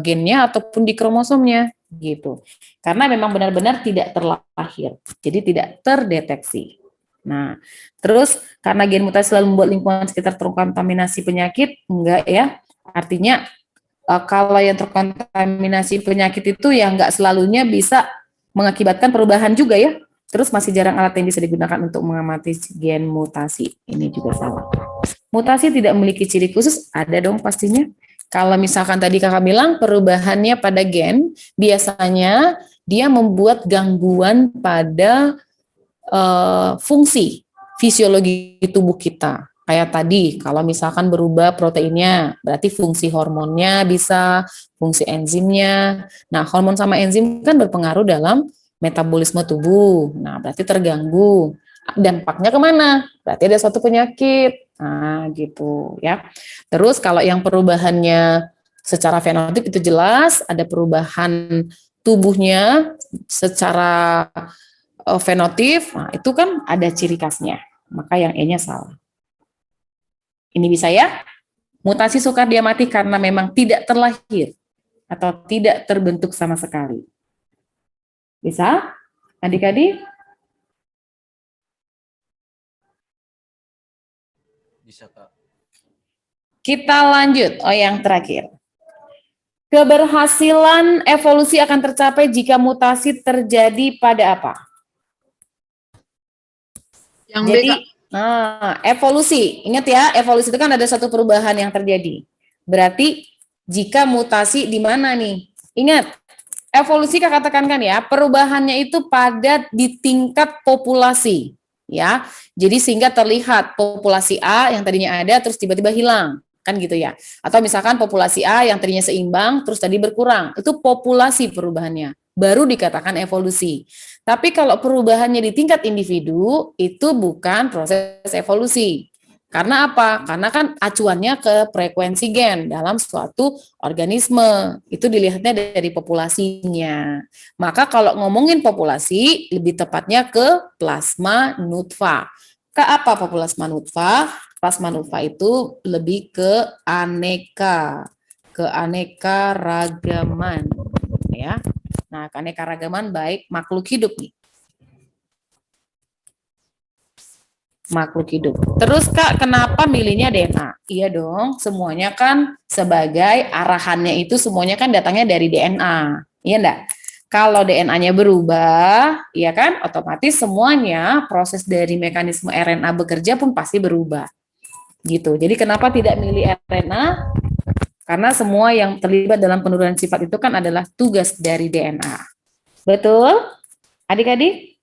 gennya ataupun di kromosomnya gitu. Karena memang benar-benar tidak terlahir, jadi tidak terdeteksi. Nah, terus karena gen mutasi selalu membuat lingkungan sekitar terkontaminasi penyakit, enggak ya. Artinya kalau yang terkontaminasi penyakit itu ya nggak selalunya bisa mengakibatkan perubahan juga ya. Terus masih jarang alat yang bisa digunakan untuk mengamati gen mutasi. Ini juga salah. Mutasi tidak memiliki ciri khusus, ada dong pastinya. Kalau misalkan tadi kakak bilang perubahannya pada gen, biasanya dia membuat gangguan pada fungsi fisiologi tubuh kita. Kayak tadi, kalau misalkan berubah proteinnya, berarti fungsi hormonnya bisa, fungsi enzimnya. Nah, hormon sama enzim kan berpengaruh dalam metabolisme tubuh. Nah, berarti terganggu. Dampaknya kemana? Berarti ada suatu penyakit. Nah, gitu ya. Terus kalau yang perubahannya secara fenotip itu jelas, ada perubahan tubuhnya secara fenotip, nah itu kan ada ciri khasnya. Maka yang E-nya salah. Ini bisa ya? Mutasi sukar diamati karena memang tidak terlahir atau tidak terbentuk sama sekali. Bisa? Adik-adik? Bisa, Kak. Kita lanjut. Oh, yang terakhir. Keberhasilan evolusi akan tercapai jika mutasi terjadi pada apa? Yang B, Jadi, Kak. evolusi. Ingat ya, evolusi itu kan ada satu perubahan yang terjadi. Berarti jika mutasi di mana nih? Ingat, evolusi Kakak tekankan ya, perubahannya itu pada di tingkat populasi, ya. Jadi sehingga terlihat populasi A yang tadinya ada terus tiba-tiba hilang, kan gitu ya. Atau misalkan populasi A yang tadinya seimbang terus tadi berkurang, itu populasi perubahannya, baru dikatakan evolusi. Tapi kalau perubahannya di tingkat individu, itu bukan proses evolusi. Karena apa? Karena kan acuannya ke frekuensi gen dalam suatu organisme. Itu dilihatnya dari populasinya. Maka kalau ngomongin populasi, lebih tepatnya ke plasma nutfah. Ke apa plasma nutfah? Plasma nutfah itu lebih ke keanekaragaman, ya. Nah, keanekaragaman baik makhluk hidup nih. Makhluk hidup. Terus Kak, kenapa milihnya DNA? Iya dong, semuanya kan sebagai arahannya itu semuanya kan datangnya dari DNA. Iya enggak? Kalau DNA-nya berubah, ya kan, otomatis semuanya proses dari mekanisme RNA bekerja pun pasti berubah. Gitu. Jadi kenapa tidak milih RNA? Karena semua yang terlibat dalam penurunan sifat itu kan adalah tugas dari DNA. Betul? Adik-adik?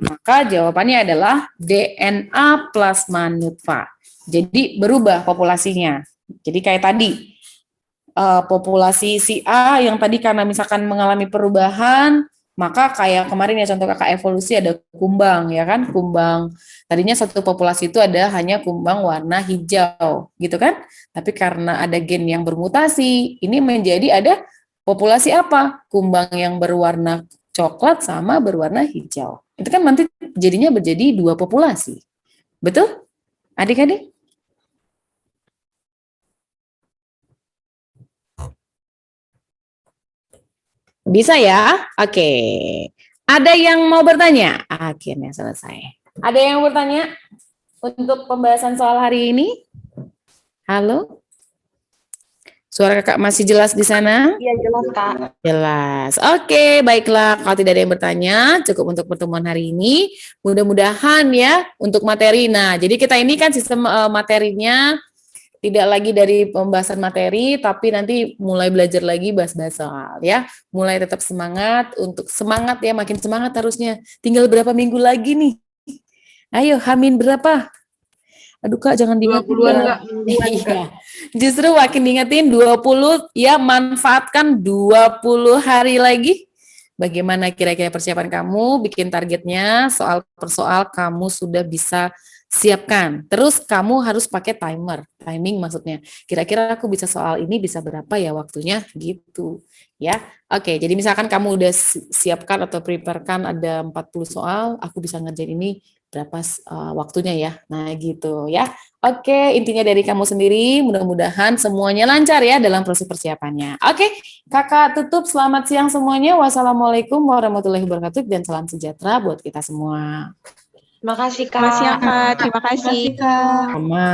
Maka jawabannya adalah DNA plasma nutfah. Jadi berubah populasinya. Jadi kayak tadi, populasi si A yang tadi karena misalkan mengalami perubahan, maka kayak kemarin ya contoh kakak evolusi ada kumbang, ya kan? Kumbang, tadinya satu populasi itu ada hanya kumbang warna hijau, gitu kan? Tapi karena ada gen yang bermutasi, ini menjadi ada populasi apa? Kumbang yang berwarna coklat sama berwarna hijau. Itu kan nanti jadinya menjadi dua populasi. Betul? Adik-adik? Bisa ya? Oke. Ada yang mau bertanya? Akhirnya selesai. Ada yang mau bertanya untuk pembahasan soal hari ini? Halo? Suara kakak masih jelas di sana? Iya jelas Kak. Jelas. Oke, baiklah. Kalau tidak ada yang bertanya, cukup untuk pertemuan hari ini. Mudah-mudahan ya untuk materi. Nah, jadi kita ini kan sistem materinya tidak lagi dari pembahasan materi, tapi nanti mulai belajar lagi bahas-bahas soal ya. Mulai tetap semangat, untuk semangat ya, makin semangat harusnya. Tinggal berapa minggu lagi nih? Ayo, Hamin berapa? Aduh Kak, jangan diingetin. 20-an Kak. Iya. Justru makin diingetin 20, ya manfaatkan 20 hari lagi. Bagaimana kira-kira persiapan kamu, bikin targetnya, soal per soal kamu sudah bisa siapkan. Terus kamu harus pakai timing maksudnya. Kira-kira aku bisa soal ini bisa berapa ya waktunya gitu. Ya. Oke, jadi misalkan kamu udah siapkan atau preparekan ada 40 soal, aku bisa ngerjain ini berapa waktunya ya. Nah, gitu ya. Oke, intinya dari kamu sendiri, mudah-mudahan semuanya lancar ya dalam proses persiapannya. Oke, Kakak tutup, selamat siang semuanya. Wassalamualaikum warahmatullahi wabarakatuh dan salam sejahtera buat kita semua. Terima kasih Kak. Terima kasih ya, Kak. Terima kasih. Sama.